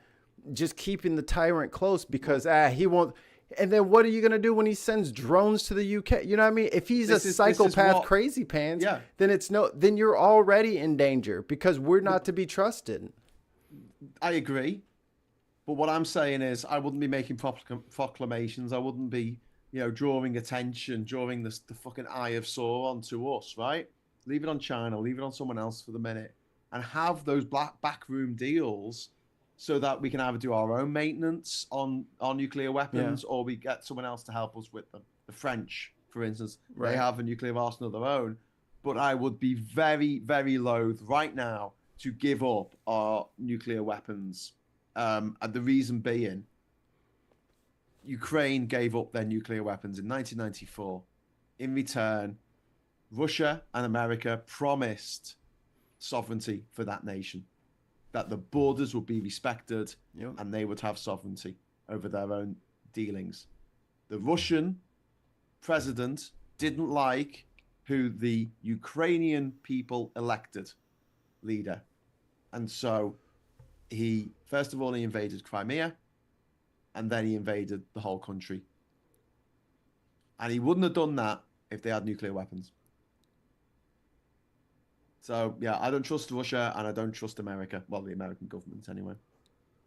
just keeping the tyrant close because he won't. And then what are you going to do when he sends drones to the UK? You know what I mean? If he's a psychopath crazy pants, then you're already in danger because we're not to be trusted. I agree. But what I'm saying is I wouldn't be making proclamations. I wouldn't be, drawing attention, drawing the fucking eye of Sauron onto us, right? Leave it on China, leave it on someone else for the minute, and have those backroom deals so that we can either do our own maintenance on our nuclear weapons or we get someone else to help us with them. The French, for instance, they have a nuclear arsenal of their own, but I would be very, very loath right now to give up our nuclear weapons. And the reason being, Ukraine gave up their nuclear weapons in 1994. In return, Russia and America promised sovereignty for that nation, that the borders would be respected and they would have sovereignty over their own dealings. The Russian president didn't like who the Ukrainian people elected leader. And so he, first of all, he invaded Crimea, and then he invaded the whole country. And he wouldn't have done that if they had nuclear weapons. So, yeah, I don't trust Russia, and I don't trust America. Well, the American government, anyway.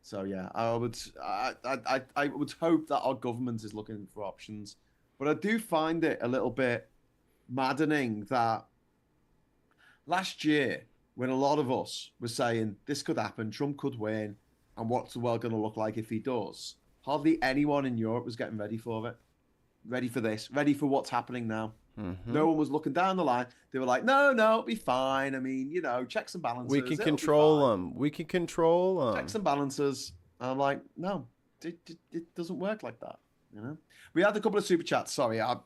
So, yeah, I would hope that our government is looking for options. But I do find it a little bit maddening that last year, when a lot of us were saying this could happen, Trump could win, and what's the world going to look like if he does, hardly anyone in Europe was getting ready for it. Ready for this, ready for what's happening now. Mm-hmm. No one was looking down the line. They were like, no, it'll be fine. I mean, you know, checks and balances. We can control them. We can control them. Checks and balances. And I'm like, no, it doesn't work like that. You know, we had a couple of super chats. Sorry, I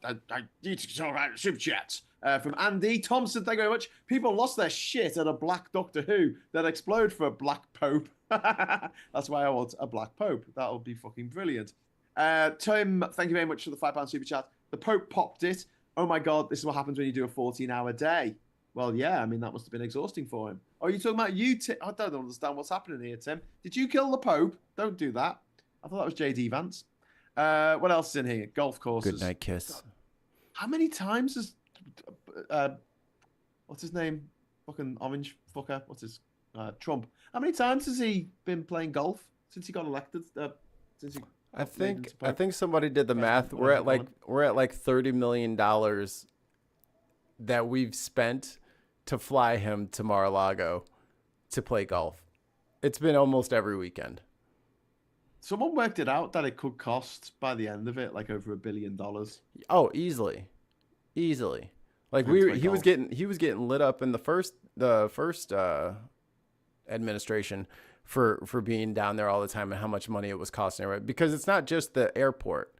need to talk about super chats. From Andy Thompson, thank you very much. People lost their shit at a black Doctor Who that explode for a black Pope. That's why I want a black Pope. That would be fucking brilliant. Tim, thank you very much for the £5 super chat. The Pope popped it. Oh my God, this is what happens when you do a 14-hour day. Well, yeah, I mean, that must have been exhausting for him. Oh, you're talking about you, Tim? I don't understand what's happening here, Tim. Did you kill the Pope? Don't do that. I thought that was J.D. Vance. What else is in here? Golf courses. Good night kiss. How many times has... what's his name? Fucking orange fucker. What's his... Trump. How many times has he been playing golf since he got elected? I think somebody did the math. We're at like $30 million that we've spent to fly him to Mar-a-Lago to play golf. It's been almost every weekend. Someone worked it out that it could cost by the end of it like over $1 billion. Oh, easily. Like he was getting lit up in the first administration for being down there all the time and how much money it was costing, right? Because it's not just the airport.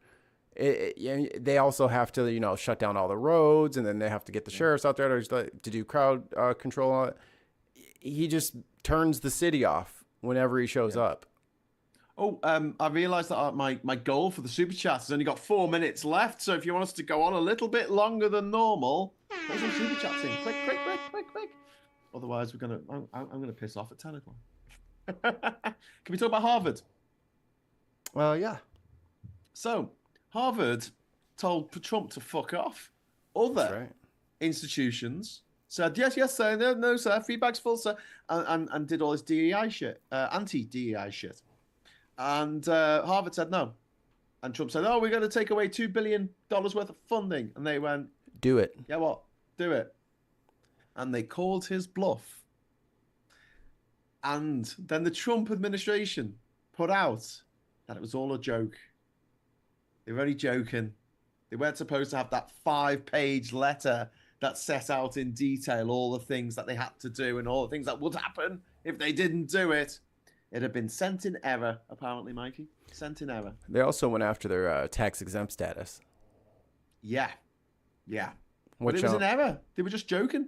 They also have to, you know, shut down all the roads, and then they have to get the sheriffs out there to do crowd control on it. He just turns the city off whenever he shows up. Oh, I realised that my goal for the super chat has only got 4 minutes left. So if you want us to go on a little bit longer than normal, put some super chats in. Quick. Otherwise, I'm gonna piss off at 10 o'clock. Can we talk about Harvard? Well, yeah. So Harvard told Trump to fuck off. Other institutions said yes, sir, no, sir, feedback's full, sir, and did all this DEI shit, anti-DEI shit. And Harvard said no. And Trump said, oh, we're going to take away $2 billion worth of funding. And they went, do it. Yeah, what? Do it. And they called his bluff. And then the Trump administration put out that it was all a joke. They were only joking. They weren't supposed to have that 5-page letter that set out in detail all the things that they had to do and all the things that would happen if they didn't do it. It had been sent in error, apparently, Mikey. Sent in error. They also went after their tax-exempt status. Yeah. But it was an error. They were just joking.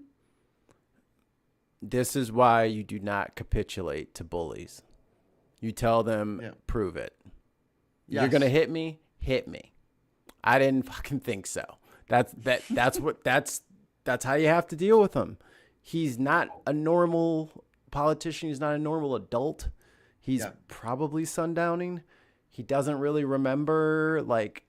This is why you do not capitulate to bullies. You tell them, prove it. Yes. You're going to hit me? Hit me. I didn't fucking think so. That's how you have to deal with him. He's not a normal politician. He's not a normal adult. He's probably sundowning. He doesn't really remember like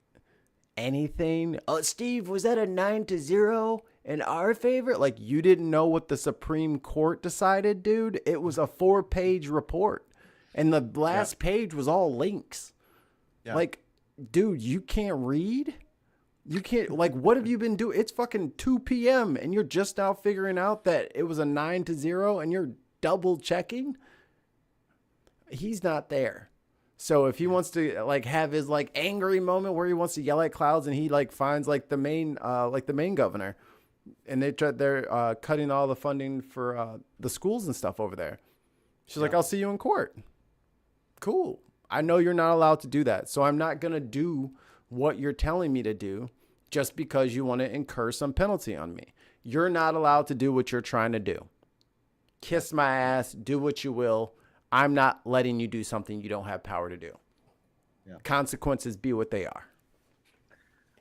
anything. Oh, Steve, was that a 9-0 in our favor? Like, you didn't know what the Supreme Court decided, dude? It was a 4-page report, and the last page was all links. Yeah. Like, dude, you can't read? You can't, like, what have you been doing? It's fucking 2 p.m. and you're just now figuring out that it was a 9-0 and you're double checking? He's not there. So if he wants to like have his like angry moment where he wants to yell at clouds and he like finds like the main governor, and they're cutting all the funding for the schools and stuff over there. She's like, I'll see you in court. Cool. I know you're not allowed to do that. So I'm not going to do what you're telling me to do just because you want to incur some penalty on me. You're not allowed to do what you're trying to do. Kiss my ass, do what you will. I'm not letting you do something you don't have power to do. Yeah. Consequences be what they are.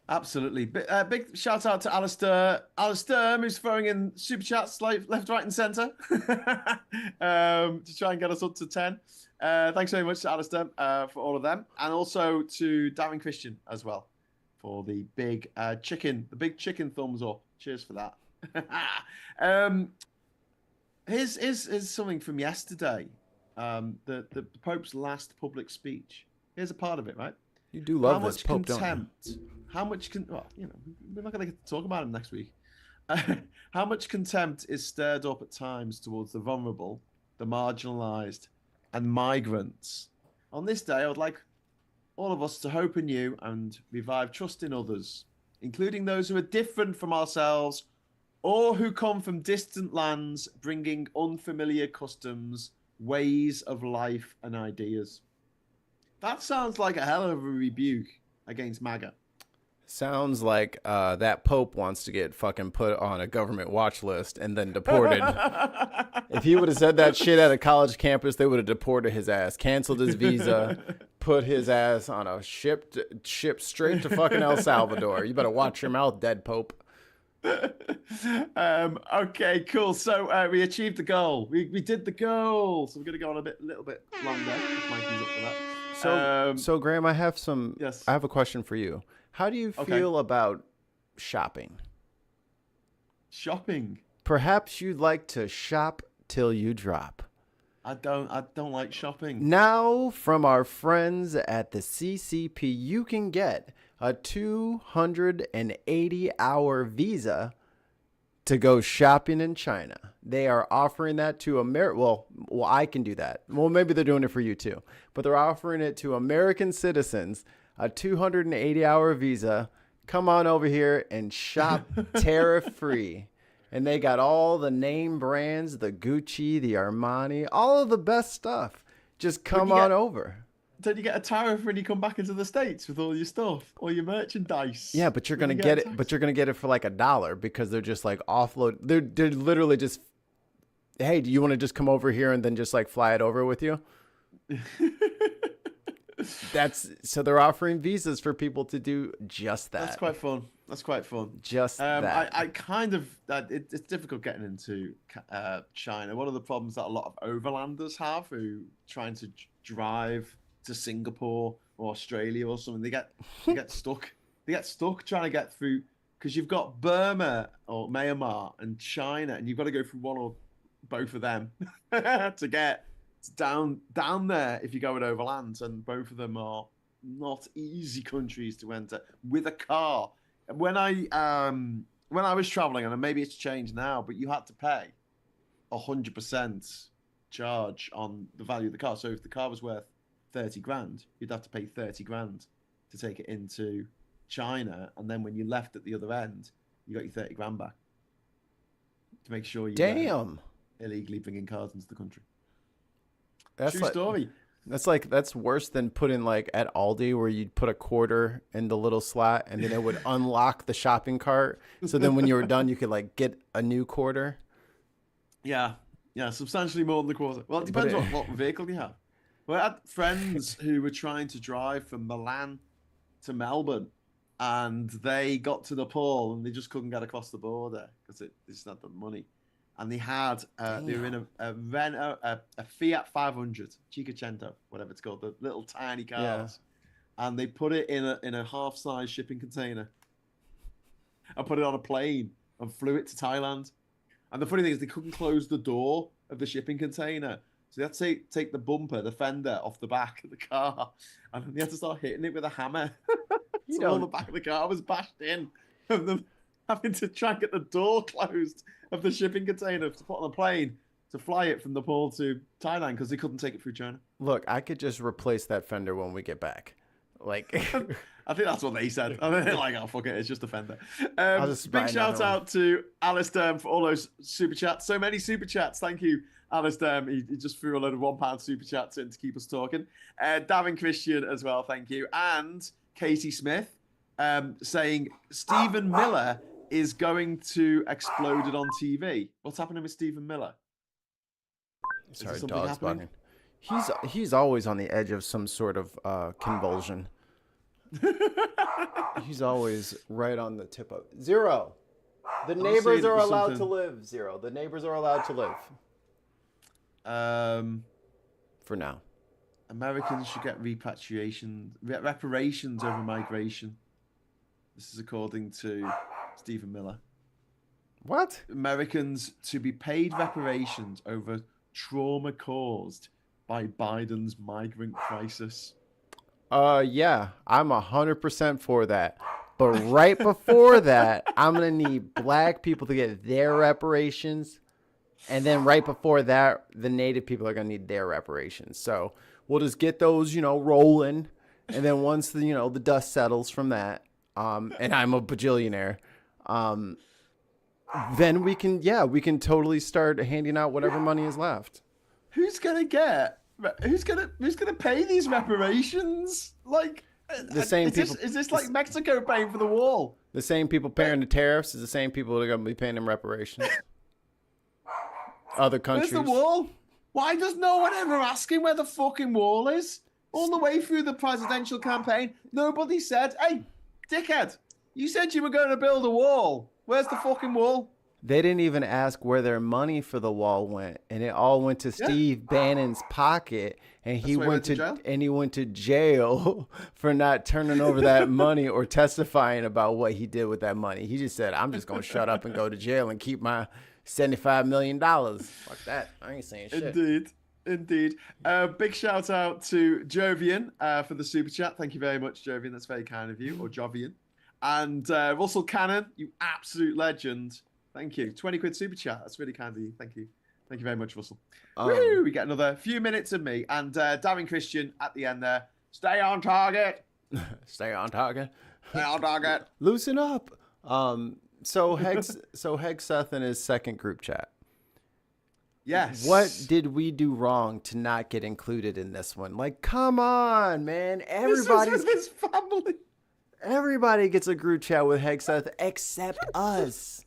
Absolutely. Big shout out to Alistair. Alistair, who's throwing in super chats left, right, and centre to try and get us up to 10. Thanks very much to Alistair for all of them. And also to Darren Christian as well for the big chicken thumbs up. Cheers for that. Here's something from yesterday. The Pope's last public speech. Here's a part of it, right? You do love this Pope, don't you? How much we're not going to get to talk about him next week. How much contempt is stirred up at times towards the vulnerable, the marginalized, and migrants? On this day, I would like all of us to hope in you and revive trust in others, including those who are different from ourselves or who come from distant lands, bringing unfamiliar customs, ways of life, and ideas. That sounds like a hell of a rebuke against MAGA. Sounds like that Pope wants to get fucking put on a government watch list and then deported. If he would have said that shit at a college campus, they would have deported his ass, canceled his visa, put his ass on a ship straight to fucking El Salvador. You better watch your mouth, dead Pope. Okay, cool. So we achieved the goal. We did the goal. So we're gonna go on a little bit longer. If Mikey's up for that. So Graham, I have Yes. I have a question for you. How do you feel about shopping? Shopping. Perhaps you'd like to shop till you drop. I don't like shopping. Now, from our friends at the CCP, you can get a 280-hour visa to go shopping in China. They are offering that to well, I can do that. Well, maybe they're doing it for you too. But they're offering it to American citizens, a 280-hour visa. Come on over here and shop tariff-free. And they got all the name brands, the Gucci, the Armani, all of the best stuff. Just come on over. Don't you get a tariff when you come back into the States with all your stuff, all your merchandise? Yeah, but you're gonna get it. But you're gonna get it for like $1 because they're just like offload. They're literally just, hey, do you want to just come over here and then just like fly it over with you? So they're offering visas for people to do just that. That's quite fun. Just that. I kind of it's difficult getting into China. One of the problems that a lot of overlanders have who trying to drive to Singapore or Australia or something, they get stuck. They get stuck trying to get through because you've got Burma or Myanmar and China, and you've got to go through one or both of them to get down there if you go overland, and both of them are not easy countries to enter with a car. When I was traveling, and maybe it's changed now, but you had to pay 100% charge on the value of the car. So if the car was worth 30 grand, you'd have to pay 30 grand to take it into China, and then when you left at the other end, you got your 30 grand back to make sure you weren't illegally bringing cars into the country. That's True story. That's worse than putting like at Aldi where you'd put a quarter in the little slot and then it would unlock the shopping cart. So then when you were done, you could like get a new quarter. Yeah, substantially more than the quarter. Well, it depends what vehicle you have. Well, I had friends who were trying to drive from Milan to Melbourne, and they got to Nepal and they just couldn't get across the border because they just had the money. And they had they were in a Renault, a Fiat 500, Cinquecento, whatever it's called, the little tiny cars, and they put it in a half-size shipping container. I put it on a plane and flew it to Thailand. And the funny thing is, they couldn't close the door of the shipping container, so they had to take the bumper, the fender, off the back of the car, and they had to start hitting it with a hammer. So all the back of the car was bashed in, of them having to try and get the door closed of the shipping container to put on a plane to fly it from Nepal to Thailand because they couldn't take it through China. Look, I could just replace that fender when we get back. Like, I think that's what they said. I mean, they're like, oh, fuck it, it's just a fender. Big shout out to Alistair for all those super chats. So many super chats. Thank you, Alistair. He just threw a load of £1 super chats in to keep us talking. Darren Christian as well, thank you. And Katie Smith saying Stephen Miller is going to explode it on TV. What's happening with Stephen Miller? Sorry, dog's barking. He's always on the edge of some sort of convulsion. He's always right on the tip of Zero. The I'm neighbors saying it are was allowed to something- live. Zero. The neighbors are allowed to live. For now. Americans should get reparations over migration. This is according to Stephen Miller. What? Americans to be paid reparations over trauma caused by Biden's migrant crisis. Yeah, I'm 100% for that. But right before that, I'm going to need black people to get their reparations. And then right before that, the native people are going to need their reparations. So we'll just get those, rolling. And then once the dust settles from that, and I'm a bajillionaire, then we can totally start handing out whatever money is left. Who's gonna pay these reparations? Like the same people. Is this like Mexico paying for the wall? The same people paying the tariffs is the same people that are going to be paying them reparations. Other countries. Where's the wall? Why does no one ever ask him where the fucking wall is? All the way through the presidential campaign, nobody said, "Hey, dickhead, you said you were going to build a wall. Where's the fucking wall?" They didn't even ask where their money for the wall went, and it all went to Steve Bannon's pocket, and he went to jail for not turning over that money or testifying about what he did with that money. He just said, "I'm just gonna shut up and go to jail and keep my $75 million." Fuck that! I ain't saying shit. Indeed. Big shout out to Jovian for the super chat. Thank you very much, Jovian. That's very kind of you, or Jovian. And Russell Cannon, you absolute legend. Thank you. 20 quid super chat. That's really kind of you. Thank you. Thank you very much, Russell. Woo! We get another few minutes of me. And Darren Christian at the end there. Stay on target. Stay on target. Stay on target. Loosen up. So Hegseth in his second group chat. Yes. What did we do wrong to not get included in this one? Like, come on, man. Everybody's his family. Everybody gets a group chat with Hegseth except us.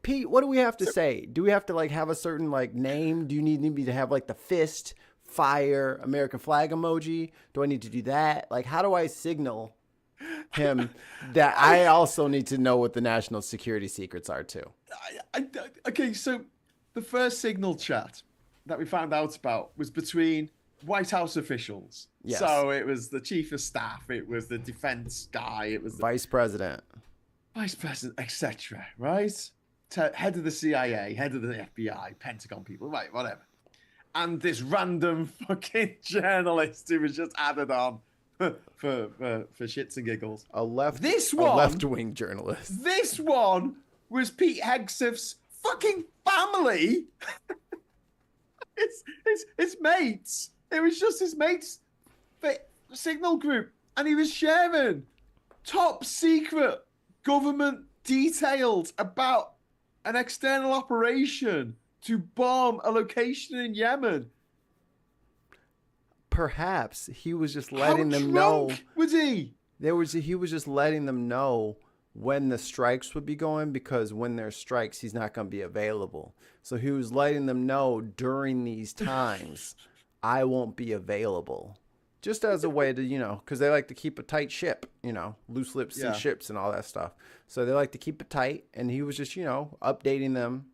Pete, what do we have to say? Do we have to have a certain name? Do you need me to have the fist, fire, American flag emoji? Do I need to do that? How do I signal him that I also need to know what the national security secrets are too? Okay, so the first signal chat that we found out about was between White House officials. Yes. So it was the chief of staff, it was the defense guy, it was the vice president, etc. Right? Head of the CIA, head of the FBI, Pentagon people, right? Whatever. And this random fucking journalist who was just added on for shits and giggles. A left-wing journalist. This one was Pete Hegseth's fucking family. His mates. It was just his mates' signal group, and he was sharing top secret government details about an external operation to bomb a location in Yemen. Perhaps he was just letting them know. Was he? He was just letting them know when the strikes would be going, because when there's strikes, he's not going to be available. So he was letting them know during these times, I won't be available. Just as a way to, because they like to keep a tight ship, loose lips see ships and all that stuff. So they like to keep it tight. And he was just, updating them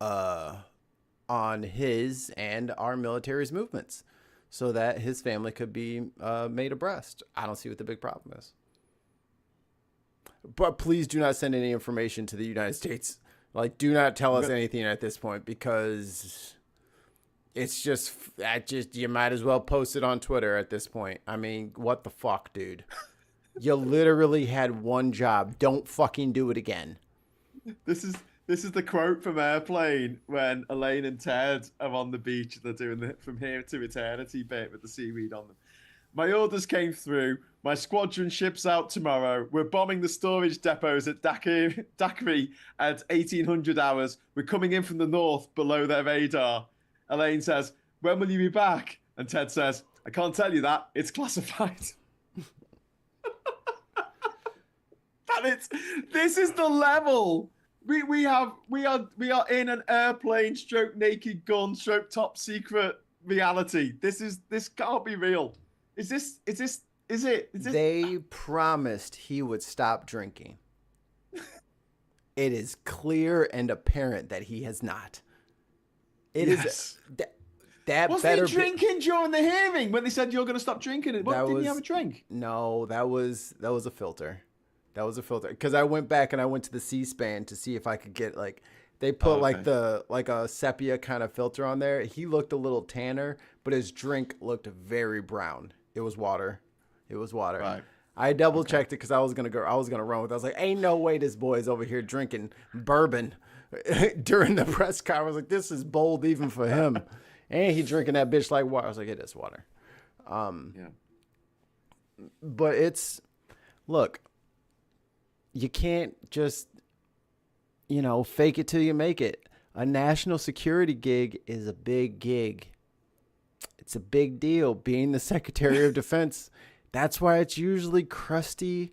on his and our military's movements so that his family could be made abreast. I don't see what the big problem is. But please do not send any information to the United States. Do not tell us anything at this point, because it's just you might as well post it on Twitter at this point. I mean, what the fuck, dude? You literally had one job. Don't fucking do it again. This is the quote from Airplane when Elaine and Ted are on the beach. They're doing the From Here to Eternity bit with the seaweed on them. My orders came through. My squadron ships out tomorrow. We're bombing the storage depots at Dakri at 1800 hours. We're coming in from the north below their radar. Elaine says, "When will you be back?" And Ted says, "I can't tell you that. It's classified." This is the level. We are in an airplane stroke naked gun stroke top secret reality. This can't be real. Is this Is it? They promised he would stop drinking. It is clear and apparent that he has not. It is that was better he drinking during the hearing when they said you're going to stop drinking? Didn't he have a drink? No, that was a filter. That was a filter. Because I went back and I went to the C-SPAN to see if I could get like they put like a sepia kind of filter on there. He looked a little tanner, but his drink looked very brown. It was water. Right. I double checked it because I was gonna run with it. I was like, ain't no way this boy's over here drinking bourbon during the press conference. I was like, this is bold even for him. And he drinking that bitch like water. I was like, it is water. But look, you can't just, fake it till you make it. A national security gig is a big gig. It's a big deal being the Secretary of Defense. That's why it's usually crusty,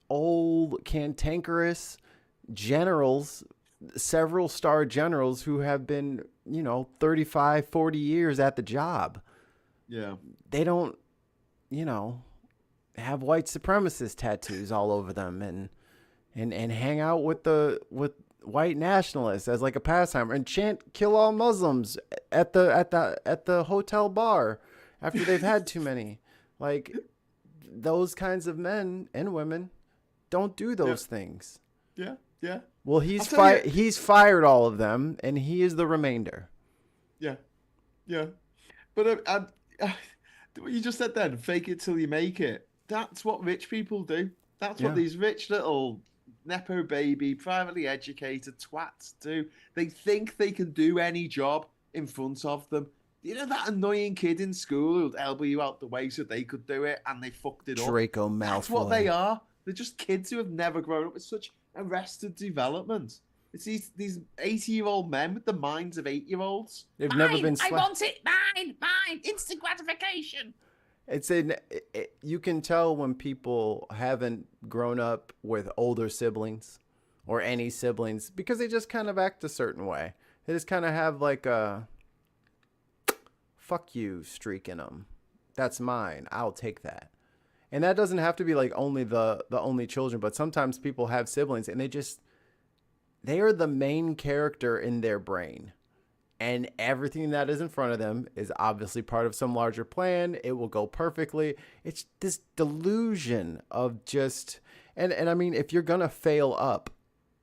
old, cantankerous generals, several star generals who have been, 35, 40 years at the job. Yeah. They don't, have white supremacist tattoos all over them and hang out with white nationalists as like a pastime and chant "kill all Muslims" at the hotel bar after they've had too many. Like, those kinds of men and women don't do those things. Yeah. Well, he's fired all of them, and he is the remainder. Yeah. But what you just said then, fake it till you make it. That's what rich people do. That's what these rich little nepo baby, privately educated twats do. They think they can do any job in front of them. You know that annoying kid in school who'd elbow you out the way so they could do it, and they fucked it up? Draco Malfoy. That's what they are. They're just kids who have never grown up with such arrested development. It's these 80-year-old men with the minds of 8-year-olds. They've never been I want it. Mine. Instant gratification. You can tell when people haven't grown up with older siblings or any siblings because they just kind of act a certain way. They just kind of have like a fuck you streak in them. That's mine. I'll take that. And that doesn't have to be like only the only children, but sometimes people have siblings and they are the main character in their brain. And everything that is in front of them is obviously part of some larger plan. It will go perfectly. It's this delusion of just, and I mean, if you're going to fail up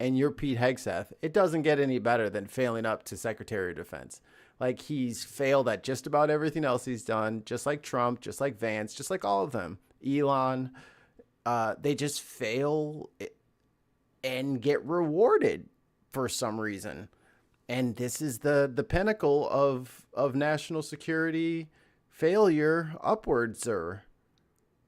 and you're Pete Hegseth, it doesn't get any better than failing up to Secretary of Defense. Like, he's failed at just about everything else he's done, just like Trump, just like Vance, just like all of them. Elon, they just fail and get rewarded for some reason. And this is the pinnacle of national security failure upwards, sir.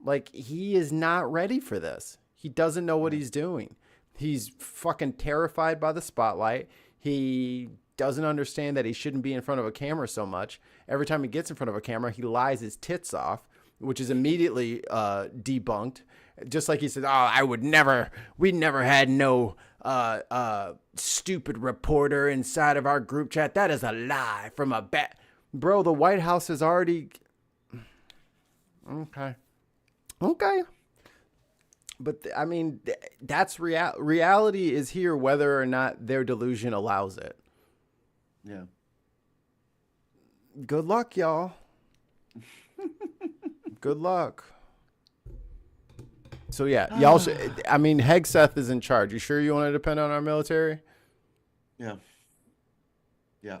Like, he is not ready for this. He doesn't know what he's doing. He's fucking terrified by the spotlight. He doesn't understand that he shouldn't be in front of a camera so much. Every time he gets in front of a camera, he lies his tits off, which is immediately debunked. Just like he said, we never had no stupid reporter inside of our group chat. That is a lie from a bat. Bro, the White House has already... Okay. But, I mean, that's reality is here whether or not their delusion allows it. Yeah. Good luck, y'all. Good luck. So, yeah, y'all should, I mean, Hegseth is in charge. You sure you want to depend on our military? Yeah.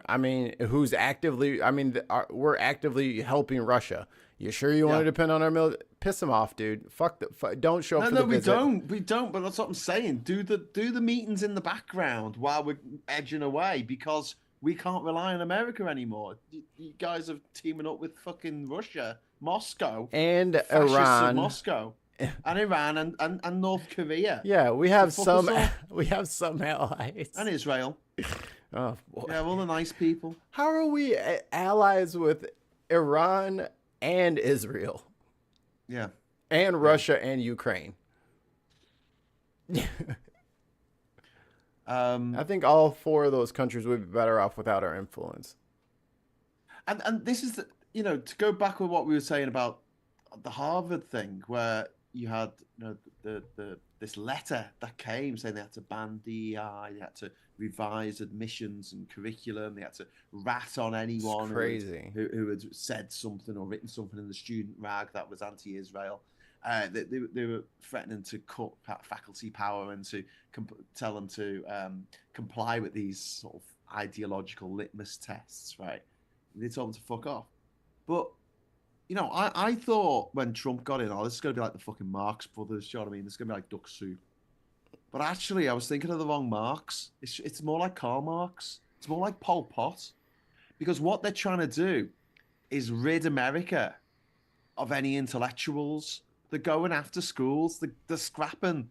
I mean, who's actively, we're actively helping Russia. You sure you want to depend on our military? Piss them off, dude. Don't show up for the visit. We don't, but that's what I'm saying. Do the meetings in the background while we're edging away, because we can't rely on America anymore. You guys are teaming up with fucking Russia, Moscow. And Iran. Moscow. And Iran and North Korea. Yeah, we have some allies. And Israel. Oh, boy. Yeah, all the nice people. How are we allies with Iran and Israel? Yeah. And Russia and Ukraine. I think all four of those countries would be better off without our influence. And this is, to go back with what we were saying about the Harvard thing where you had the this letter that came saying they had to ban DEI, they had to revise admissions and curriculum, they had to rat on anyone who had said something or written something in the student rag that was anti-Israel. They were threatening to cut faculty power and to tell them to comply with these sort of ideological litmus tests, right? They told them to fuck off. But, I thought when Trump got in, this is going to be like the fucking Marx Brothers, do you know what I mean? This is going to be like Duck Soup. But actually, I was thinking of the wrong Marx. It's more like Karl Marx. It's more like Pol Pot. Because what they're trying to do is rid America of any intellectuals. They're going after schools. They're scrapping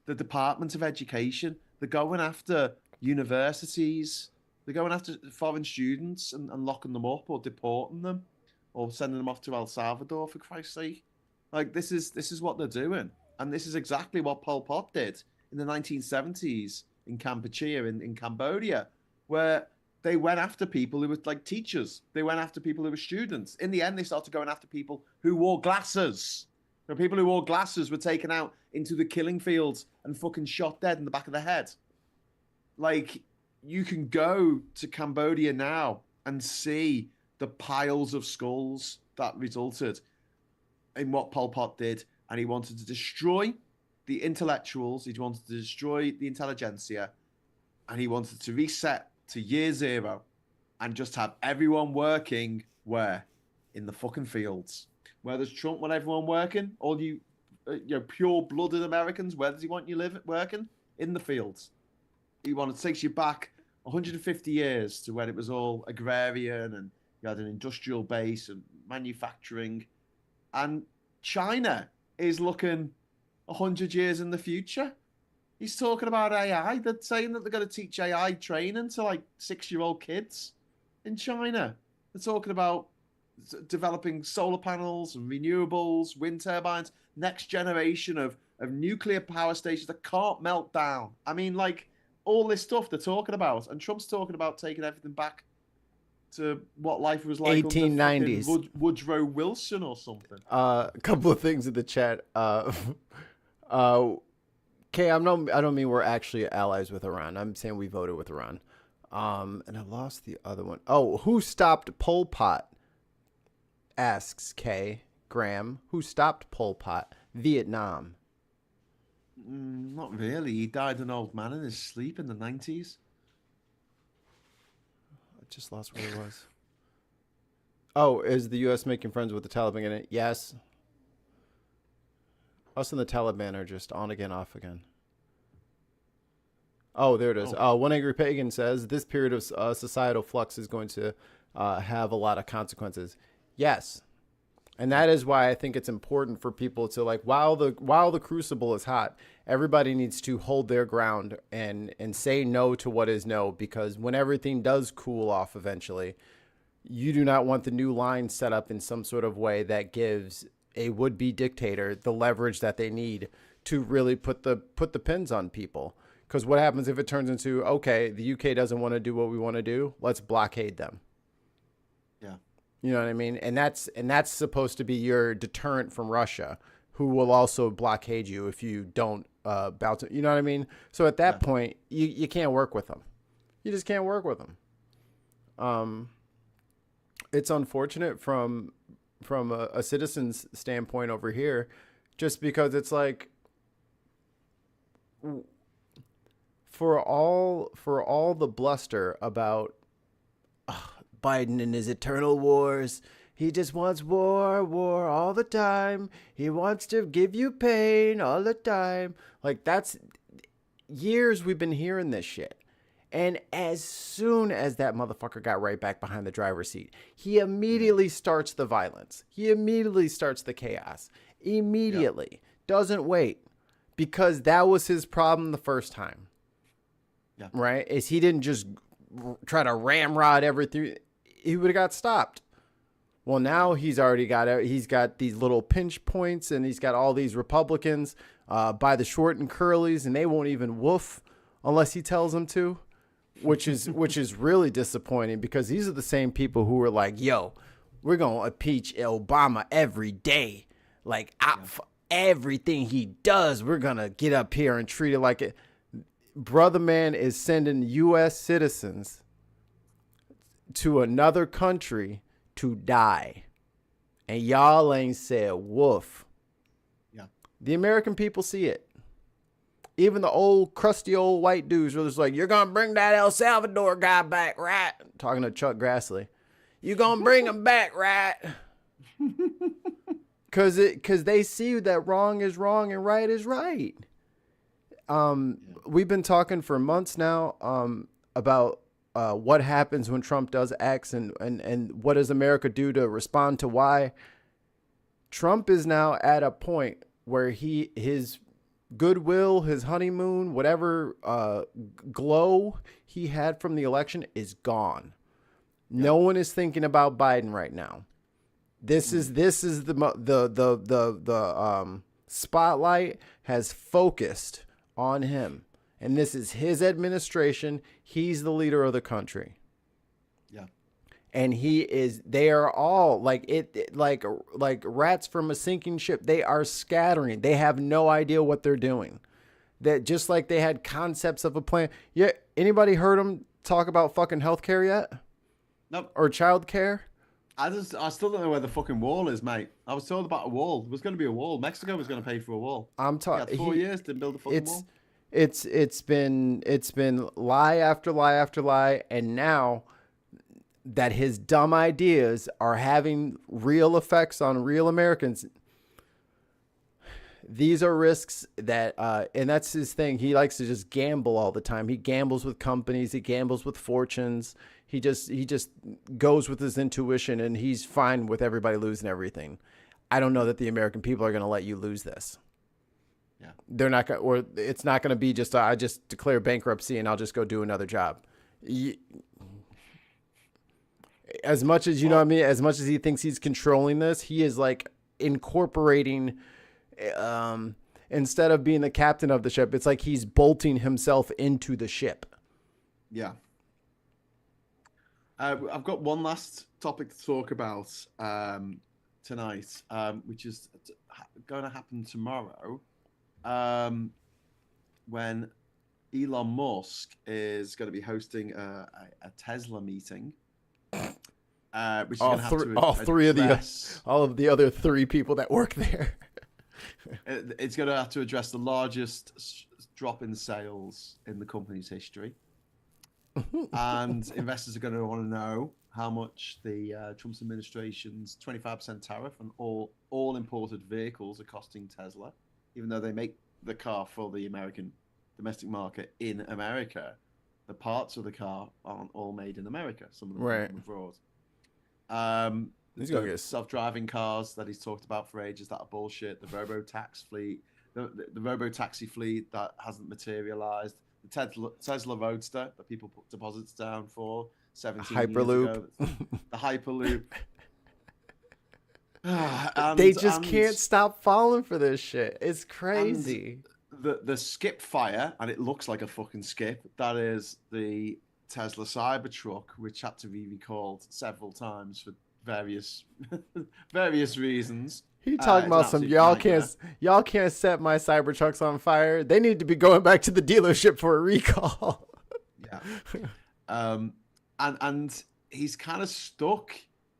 the Department of Education. They're going after universities. They're going after foreign students and locking them up or deporting them or sending them off to El Salvador, for Christ's sake. Like, this is what they're doing. And this is exactly what Pol Pot did in the 1970s in Kampuchea, in Cambodia, where they went after people who were like teachers. They went after people who were students. In the end, they started going after people who wore glasses. The people who wore glasses were taken out into the killing fields and fucking shot dead in the back of the head. Like, you can go to Cambodia now and see the piles of skulls that resulted in what Pol Pot did. And he wanted to destroy the intellectuals. He wanted to destroy the intelligentsia. And he wanted to reset to year zero and just have everyone working where? In the fucking fields. Where does Trump want everyone working? All you, pure-blooded Americans, where does he want you working? In the fields. He takes you back 150 years to when it was all agrarian and you had an industrial base and manufacturing. And China is looking 100 years in the future. He's talking about AI. They're saying that they're going to teach AI training to like 6-year-old kids in China. They're talking about developing solar panels and renewables, wind turbines, next generation of nuclear power stations that can't melt down. I mean, like, all this stuff they're talking about. And Trump's talking about taking everything back to what life was like 1890s. Under Woodrow Wilson or something. A couple of things in the chat. Okay, I don't mean we're actually allies with Iran. I'm saying we voted with Iran. And I lost the other one. Oh, who stopped Pol Pot? Asks K. Graham. Who stopped Pol Pot? Vietnam. Not really. He died an old man in his sleep in the 90s. I just lost where it was. Oh, is the U.S. making friends with the Taliban in it? Yes. Us and the Taliban are just on again, off again. Oh, there it is. One Angry Pagan says, this period of societal flux is going to have a lot of consequences. Yes. And that is why I think it's important for people to, like, while the crucible is hot, everybody needs to hold their ground and say no to what is no, because when everything does cool off eventually, you do not want the new line set up in some sort of way that gives a would-be dictator the leverage that they need to really put the pins on people. Because what happens if it turns into, okay, the UK doesn't want to do what we want to do, let's blockade them. Yeah. You know what I mean? And that's supposed to be your deterrent from Russia, who will also blockade you if you don't bow to, you know what I mean? So at that point, you can't work with them. You just can't work with them. It's unfortunate from a citizen's standpoint over here, just because it's like, for all the bluster about Biden and his eternal wars, he just wants war all the time. He wants to give you pain all the time. Like, that's years we've been hearing this shit. And as soon as that motherfucker got right back behind the driver's seat, he immediately starts the violence. He immediately starts the chaos. Immediately. Yeah. Doesn't wait. Because that was his problem the first time. Yeah. Right? Is he didn't just try to ramrod everything. He would have got stopped. Well, now he's got these little pinch points, and he's got all these Republicans by the short and curlies, and they won't even woof unless he tells them to, which is really disappointing, because these are the same people who were like, yo, we're going to impeach Obama every day. Like everything he does, we're going to get up here and treat it like it. Brother man is sending U.S. citizens to another country to die. And y'all ain't said woof. Yeah. The American people see it. Even the old crusty old white dudes were just like, you're going to bring that El Salvador guy back, right? Talking to Chuck Grassley. You going to bring him back, right? Because they see that wrong is wrong and right is right. We've been talking for months now about what happens when Trump does X and what does America do to respond to Y. Trump is now at a point where his goodwill, his honeymoon, whatever glow he had from the election is gone. Yeah. No one is thinking about Biden right now. This is the spotlight has focused on him, and this is his administration. He's the leader of the country. Yeah. And they are all like rats from a sinking ship. They are scattering. They have no idea what they're doing. That just like they had concepts of a plan. Yeah. Anybody heard them talk about fucking healthcare yet? Nope. Or childcare? I still don't know where the fucking wall is, mate. I was told about a wall. There was going to be a wall. Mexico was going to pay for a wall. I'm talking 4 years to build a fucking wall. It's been lie after lie after lie, and now that his dumb ideas are having real effects on real Americans, these are risks that and that's his thing. He likes to just gamble all the time. He gambles with companies, he gambles with fortunes. He just goes with his intuition, and he's fine with everybody losing everything. I don't know that the American people are going to let you lose this. Yeah. They're not going, or it's not going to be just I just declare bankruptcy and I'll just go do another job. As much as, you know what I mean, as much as he thinks he's controlling this, he is like incorporating, instead of being the captain of the ship, it's like he's bolting himself into the ship. Yeah. I've got one last topic to talk about tonight, which is going to happen tomorrow, when Elon Musk is going to be hosting a Tesla meeting, which is going to have to all of the other three people that work there. It's going to have to address the largest drop in sales in the company's history. And investors are going to want to know how much the Trump's administration's 25% tariff on all imported vehicles are costing Tesla, even though they make the car for the American domestic market in America. The parts of the car aren't all made in America. Some of them are abroad. He's going to get self-driving cars that he's talked about for ages that are bullshit. The robo-taxi fleet, the robo-taxi fleet that hasn't materialized. The Tesla Roadster that people put deposits down for 17 years ago. The Hyperloop. They just can't stop falling for this shit. It's crazy. The Skip Fire, and it looks like a fucking skip. That is the Tesla Cybertruck, which had to be recalled several times for various reasons. He talking about some y'all can't set my Cybertrucks on fire. They need to be going back to the dealership for a recall. Yeah. And he's kind of stuck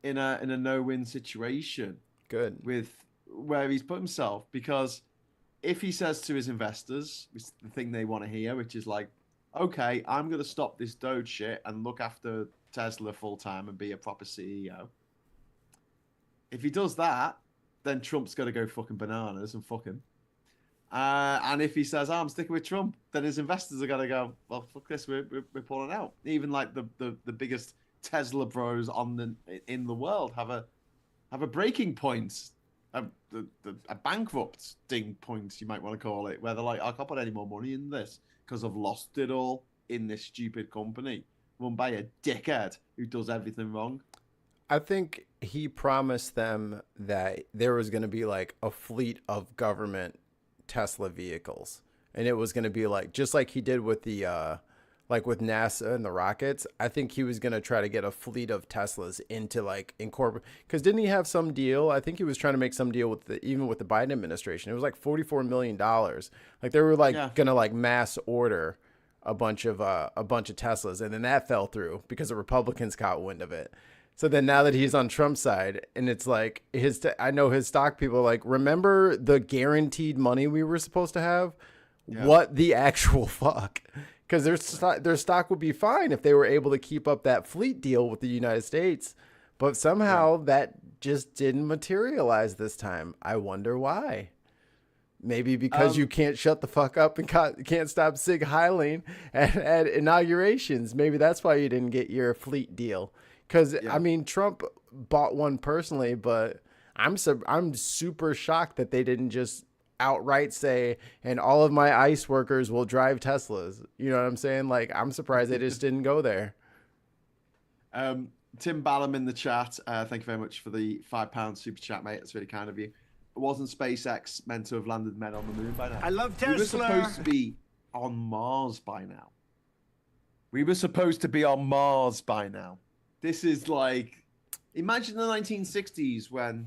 in a no-win situation. Good. With where he's put himself, because if he says to his investors, which is the thing they want to hear, which is like, okay, I'm going to stop this Doge shit and look after Tesla full time and be a proper CEO. If he does that, then Trump's got to go fucking bananas and fuck him. And if he says, I'm sticking with Trump, then his investors are going to go, well, fuck this, we're pulling out. Even like the biggest Tesla bros in the world have a breaking point, a bankrupting point, you might want to call it, where they're like, I can't put any more money in this because I've lost it all in this stupid company run by a dickhead who does everything wrong. I think he promised them that there was going to be like a fleet of government Tesla vehicles, and it was going to be like just like he did with the like with NASA and the rockets, I think he was going to try to get a fleet of Teslas into like incorporate. Because didn't he have some deal? I think he was trying to make some deal with even with the Biden administration. It was like $44 million. Like they were like going to like mass order a bunch of Teslas, and then that fell through because the Republicans caught wind of it. So then now that he's on Trump's side, and it's like I know his stock people are like, remember the guaranteed money we were supposed to have? Yeah. What the actual fuck? Because their stock would be fine if they were able to keep up that fleet deal with the United States, but somehow that just didn't materialize this time. I wonder why. Maybe because you can't shut the fuck up and can't stop Sig Heiling at inaugurations. Maybe that's why you didn't get your fleet deal. Because, I mean, Trump bought one personally, but I'm super shocked that they didn't just outright say, and all of my ICE workers will drive Teslas. You know what I'm saying? Like, I'm surprised they just didn't go there. Tim Ballum in the chat. Thank you very much for the £5 super chat, mate. That's really kind of you. Wasn't SpaceX meant to have landed men on the moon by now? I love Tesla. We were supposed to be on Mars by now. This is like, imagine the 1960s when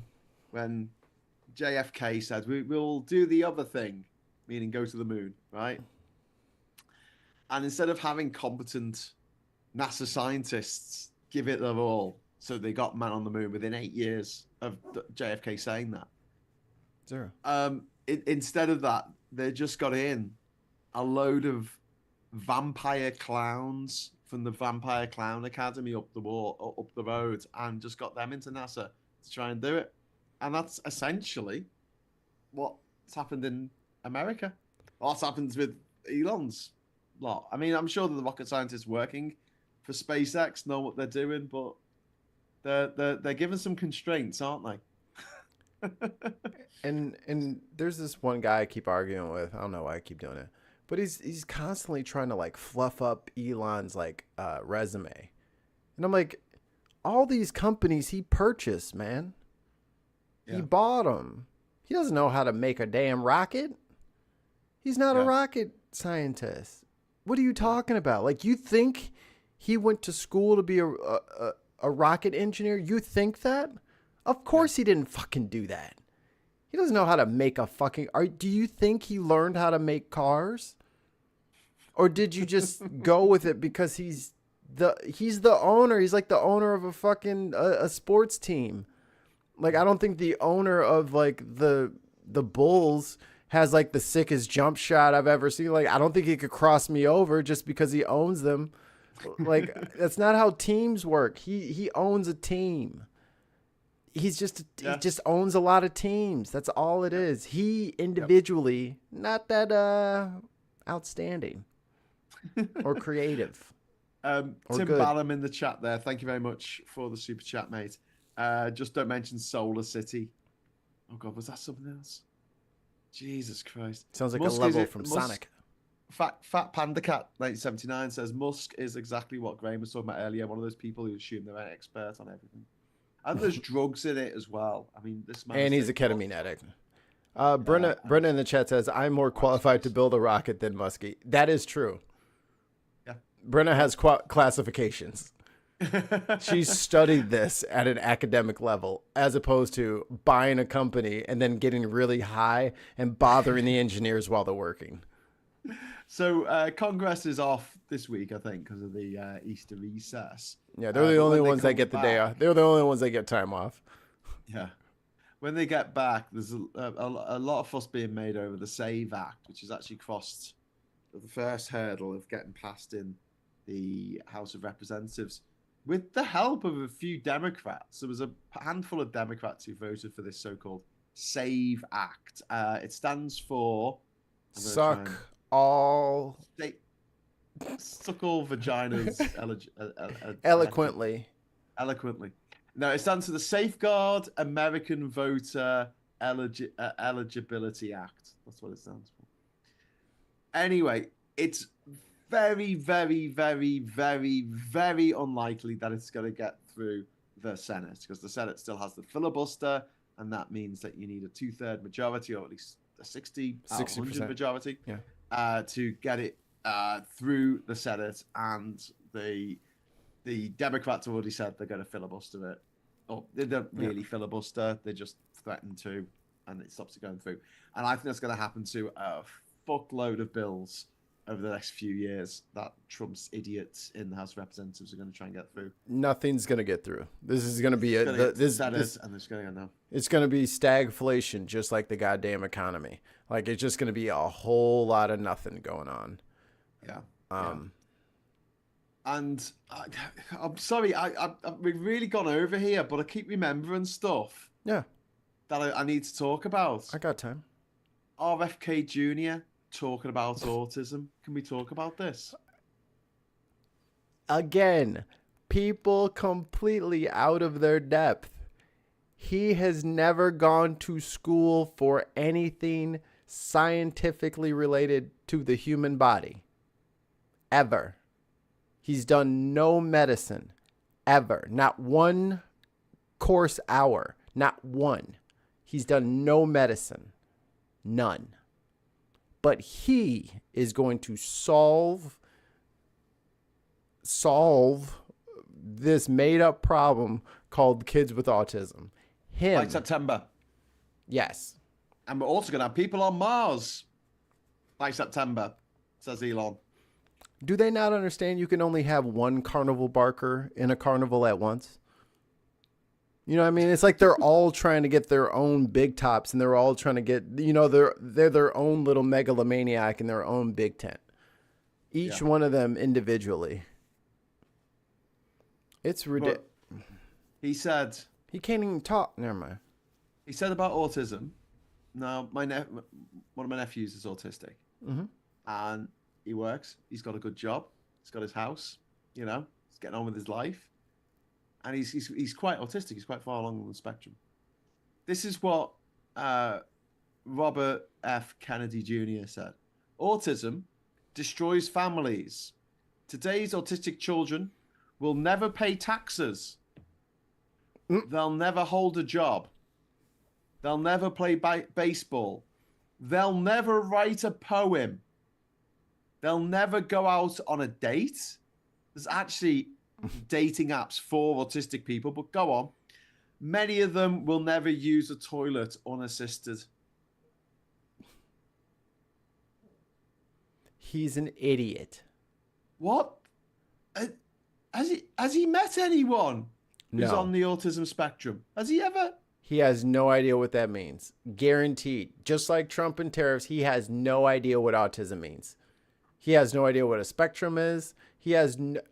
JFK said, we'll do the other thing, meaning go to the moon, right? And instead of having competent NASA scientists give it their all, so they got man on the moon within 8 years of JFK saying that. Zero. Instead of that, they just got in a load of vampire clowns from the Vampire Clown Academy up the road, and just got them into NASA to try and do it. And that's essentially what's happened in America. What's happened with Elon's lot. I mean, I'm sure that the rocket scientists working for SpaceX know what they're doing, but they're given some constraints, aren't they? And there's this one guy I keep arguing with. I don't know why I keep doing it, but he's constantly trying to like fluff up Elon's like resume, and I'm like, all these companies he purchased, man, he bought them. He doesn't know how to make a damn rocket. He's not a rocket scientist. What are you talking about? Like, you think he went to school to be a rocket engineer? You think that? Of course he didn't fucking do that. He doesn't know how to make a fucking... do you think he learned how to make cars? Or did you just go with it because he's the owner? He's like the owner of a fucking a sports team. Like, I don't think the owner of like the Bulls has like the sickest jump shot I've ever seen. Like, I don't think he could cross me over just because he owns them. Like, that's not how teams work. He owns a team. He just owns a lot of teams. That's all it is. He individually, not that outstanding or creative. Tim Ballum in the chat there. Thank you very much for the super chat, mate. Just don't mention Solar City. Oh God, was that something else? Jesus Christ. Sounds like Musk a level from Sonic. Fat Panda Cat 1979 says Musk is exactly what Graham was talking about earlier. One of those people who assume they're an expert on everything. And there's drugs in it as well. I mean, this man. And he's a ketamine addict. Brenna in the chat says, I'm more qualified to build a rocket than Muskie. That is true. Yeah. Brenna has classifications. She studied this at an academic level, as opposed to buying a company and then getting really high and bothering the engineers while they're working. So Congress is off this week, I think, because of the Easter recess. Yeah, they're the only ones that get the day off. They're the only ones that get time off. Yeah. When they get back, there's a lot of fuss being made over the SAVE Act, which has actually crossed the first hurdle of getting passed in the House of Representatives with the help of a few Democrats. There was a handful of Democrats who voted for this so-called SAVE Act. It stands for... Suck all vaginas eloquently. No, it stands for the Safeguard American Voter Eligibility Act. That's what it stands for. Anyway, it's very, very, very, very, very unlikely that it's going to get through the Senate, because the Senate still has the filibuster, and that means that you need a 2/3 majority, or at least a 60% majority, to get it through the Senate, and the Democrats have already said they're going to filibuster it. Or they don't really filibuster; they just threaten to, and it stops it going through. And I think that's going to happen to a fuckload of bills over the next few years that Trump's idiots in the House of Representatives are going to try and get through. Nothing's going to get through. This is going to be and it's going to go now. It's going to be stagflation, just like the goddamn economy. Like, it's just going to be a whole lot of nothing going on. Yeah. And I'm sorry, we've really gone over here, but I keep remembering stuff. Yeah. That I need to talk about. I got time. RFK Jr. talking about autism. Can we talk about this? Again, people completely out of their depth. He has never gone to school for anything scientifically related to the human body. Ever. He's done no medicine. Ever. Not one course hour. Not one. He's done no medicine. None. But he is going to solve this made-up problem called kids with autism. By September. Yes. And we're also going to have people on Mars by September, says Elon. Do they not understand you can only have one carnival barker in a carnival at once? You know what I mean? It's like they're all trying to get their own big tops, and they're all trying to get, they're their own little megalomaniac in their own big tent. Each one of them individually. It's ridiculous. He said... He can't even talk. Never mind. He said about autism. Now, one of my nephews is autistic. Mm-hmm. And he works. He's got a good job. He's got his house. He's getting on with his life. And he's quite autistic. He's quite far along the spectrum. This is what Robert F. Kennedy Jr. said. Autism destroys families. Today's autistic children will never pay taxes. They'll never hold a job. They'll never play baseball. They'll never write a poem. They'll never go out on a date. There's actually dating apps for autistic people, but go on. Many of them will never use a toilet unassisted. He's an idiot. What? Has he met anyone who's No. on the autism spectrum? Has he ever? He has no idea what that means. Guaranteed. Just like Trump and tariffs, he has no idea what autism means. He has no idea what a spectrum is.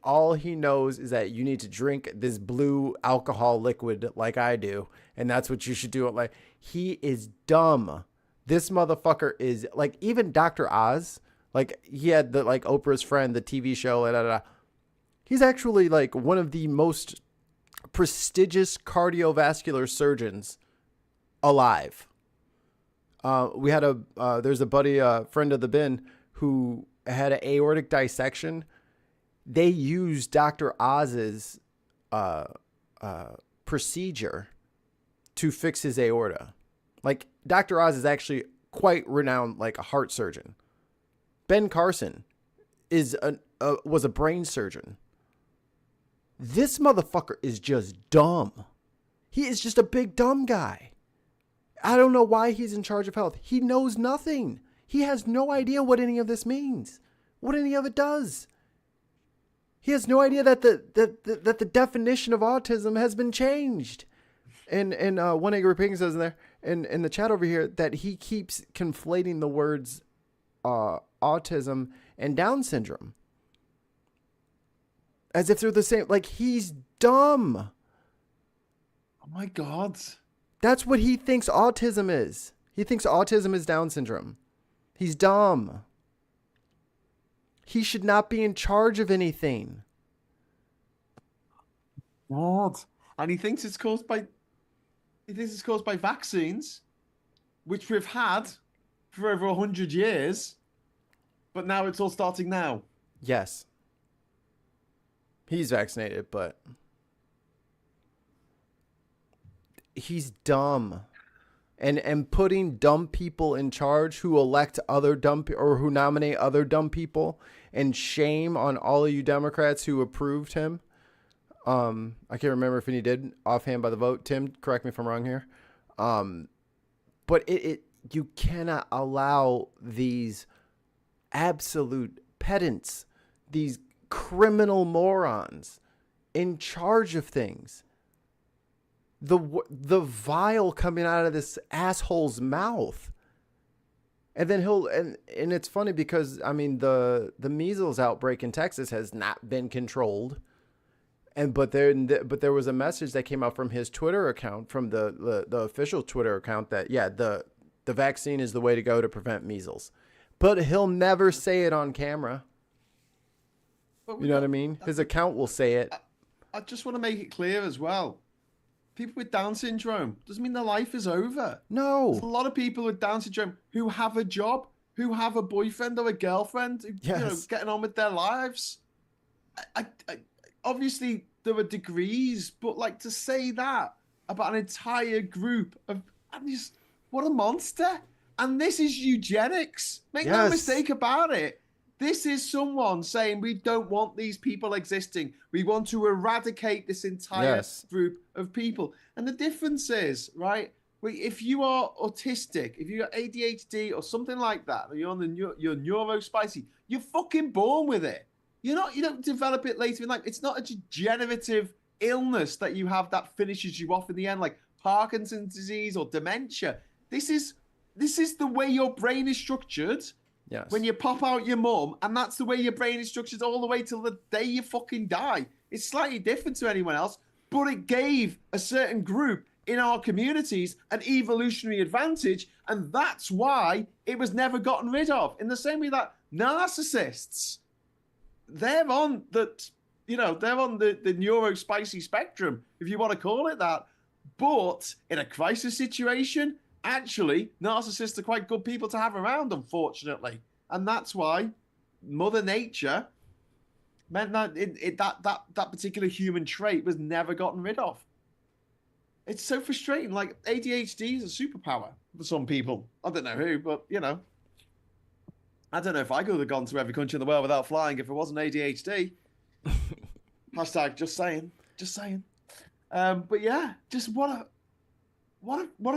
All he knows is that you need to drink this blue alcohol liquid like I do, and that's what you should do. Like, he is dumb. This motherfucker is like, even Dr. Oz, like, he had the, like, Oprah's Friend, the TV show, He's actually like one of the most prestigious cardiovascular surgeons alive. We had there's a buddy, friend of the bin, who had an aortic dissection. They used Dr. Oz's procedure to fix his aorta. Like, Dr. Oz is actually quite renowned, like a heart surgeon. Ben Carson was a brain surgeon. This motherfucker is just dumb. He is just a big dumb guy. I don't know why he's in charge of health. He knows nothing. He has no idea what any of this means, what any of it does. He has no idea that the definition of autism has been changed. And One Angry Pig says in there, in the chat over here, that he keeps conflating the words autism and Down syndrome as if they're the same. Like, he's dumb. Oh my God. That's what he thinks autism is. He thinks autism is Down syndrome. He's dumb. He should not be in charge of anything. God. And he thinks it's caused by vaccines, which we've had for over 100 years, but now it's all starting now. Yes. He's vaccinated, but he's dumb. And putting dumb people in charge who elect other dumb or who nominate other dumb people And shame on all of you Democrats who approved him. I can't remember if any did offhand by the vote. Tim, correct me if I'm wrong here. But you cannot allow these absolute pedants, these criminal morons in charge of things. The vial coming out of this asshole's mouth. And then and it's funny because I mean the measles outbreak in Texas has not been controlled. But there was a message that came out from his Twitter account, from the official Twitter account, that the vaccine is the way to go to prevent measles. But he'll never say it on camera. You know what I mean? His account will say it. I just want to make it clear as well. People with Down syndrome doesn't mean their life is over. No. There's a lot of people with Down syndrome who have a job, who have a boyfriend or a girlfriend, who, getting on with their lives. I obviously there are degrees, but like to say that about an entire group of, what a monster. And this is eugenics. Make no mistake about it. This is someone saying we don't want these people existing. We want to eradicate this entire group of people. And the difference is, right, if you are autistic, if you got ADHD or something like that, or you're neurospicy, you're fucking born with it. You don't develop it later in life. It's not a degenerative illness that you have that finishes you off in the end, like Parkinson's disease or dementia. This is the way your brain is structured. Yes. When you pop out your mum, and that's the way your brain is structured all the way till the day you fucking die. It's slightly different to anyone else, but it gave a certain group in our communities an evolutionary advantage, and that's why it was never gotten rid of. In the same way that narcissists, they're on the neurospicy spectrum, if you want to call it that. But in a crisis situation, actually, narcissists are quite good people to have around, unfortunately. And that's why Mother Nature meant that that particular human trait was never gotten rid of. It's so frustrating. Like, ADHD is a superpower for some people. I don't know who, but, I don't know if I could have gone to every country in the world without flying if it wasn't ADHD. Hashtag just saying. Just saying. But yeah, just what a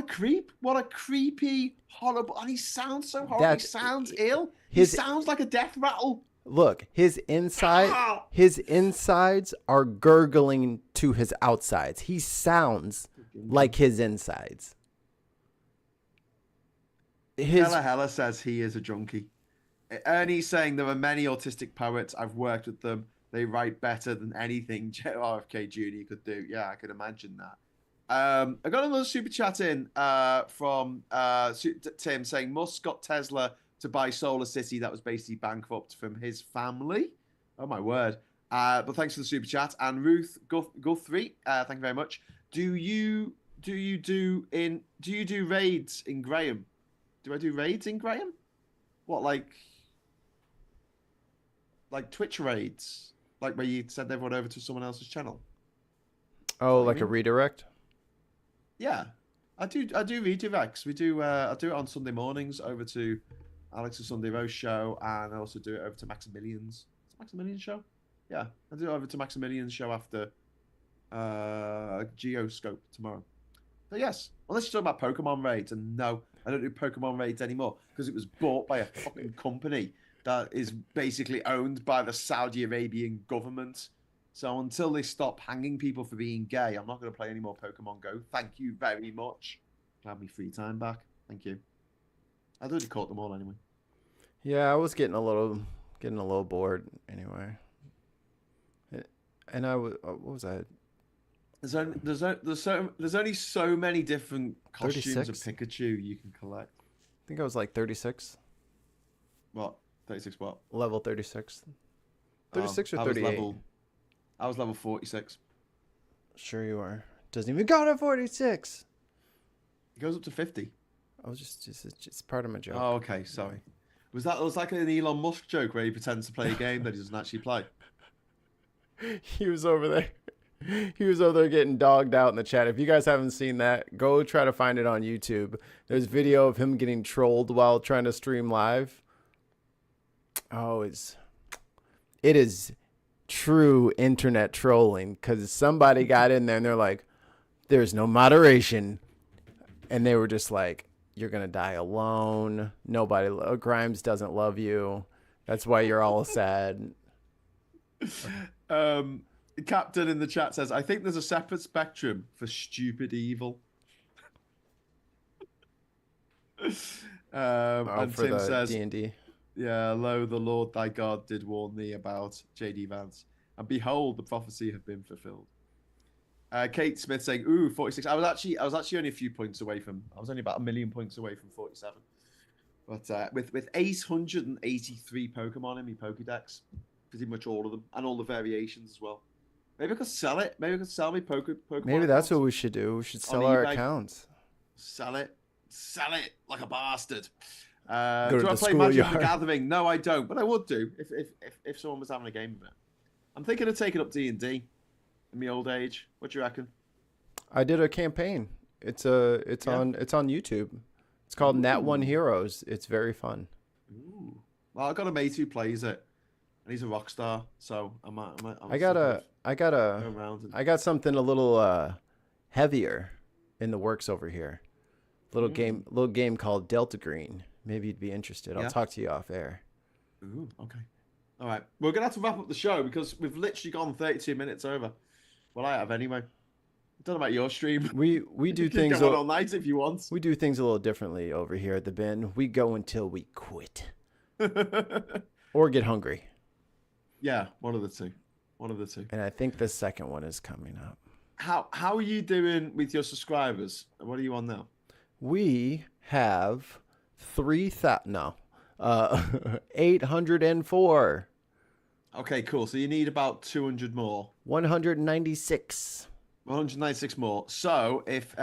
creep. What a creepy, horrible. And he sounds so horrible. He sounds ill. He sounds like a death rattle. Look, his insides are gurgling to his outsides. He sounds like his insides. Hella says he is a junkie. Ernie's saying there are many autistic poets. I've worked with them. They write better than anything RFK Jr. could do. Yeah, I could imagine that. I got another super chat in from Tim saying Musk got Tesla to buy Solar City. That was basically bankrupt from his family. Oh my word. But thanks for the super chat. And Ruth Guthrie, thank you very much. Do you do raids in Graham? Do I do raids in Graham? What, like Twitch raids? Like where you send everyone over to someone else's channel? Oh, like a redirect? Yeah, I do redirects. We do. I do it on Sunday mornings over to Alex's Sunday Roast show, and I also do it over to Maximilian's. Is it Maximilian's show? Yeah, I do it over to Maximilian's show after Geoscope tomorrow. But yes, unless you're talking about Pokemon raids, and no, I don't do Pokemon raids anymore because it was bought by a fucking company that is basically owned by the Saudi Arabian government. So until they stop hanging people for being gay, I'm not going to play any more Pokemon Go. Thank you very much. Have me free time back. Thank you. I'd already caught them all anyway. Yeah, I was getting a little bored anyway. And what was I? There's only so many different costumes 36? of Pikachu you can collect. I think I was like 36. What? 36 what? Level 36. 36 or 38? I was level 46. Sure you are. Doesn't even go to 46. It goes up to 50. I was just part of my joke. Oh, okay. Sorry. Was like an Elon Musk joke where he pretends to play a game that he doesn't actually play? He was over there. He was over there getting dogged out in the chat. If you guys haven't seen that, go try to find it on YouTube. There's video of him getting trolled while trying to stream live. Oh, it is true internet trolling because somebody got in there and they're like, there's no moderation. And they were just like, you're going to die alone. Grimes doesn't love you. That's why you're all sad. Captain in the chat says, I think there's a separate spectrum for stupid evil. And for Tim the says, D&D. Yeah, lo, the Lord thy God did warn thee about J.D. Vance. And behold, the prophecy have been fulfilled. Kate Smith saying, ooh, 46. I was actually only a few points away from, I was only about 1 million points away from 47. But with 883 Pokemon in my Pokedex, pretty much all of them, and all the variations as well. Maybe I could sell it. Maybe I could sell my Pokemon. Maybe that's what we should do. We should sell our accounts. Sell it like a bastard. Do I play Magic the Gathering? No, I don't, but I would do if someone was having a game of it. I'm thinking of taking up D&D in my old age. What do you reckon? I did a campaign. It's on YouTube. It's called Nat 1 Heroes. It's very fun. Ooh. Well, I got a mate who plays it, and he's a rock star. So I got something a little heavier in the works over here. Little game called Delta Green. Maybe you'd be interested. I'll talk to you off air. Ooh, okay. All right. We're going to have to wrap up the show because we've literally gone 32 minutes over. Well, I have anyway. I don't know about your stream. We do things go on all night if you want. We do things a little differently over here at the bin. We go until we quit. Or get hungry. Yeah, one of the two. And I think the second one is coming up. How are you doing with your subscribers? What are you on now? We have 804. Okay, cool. So you need about 200 more. 196. 196 more. So if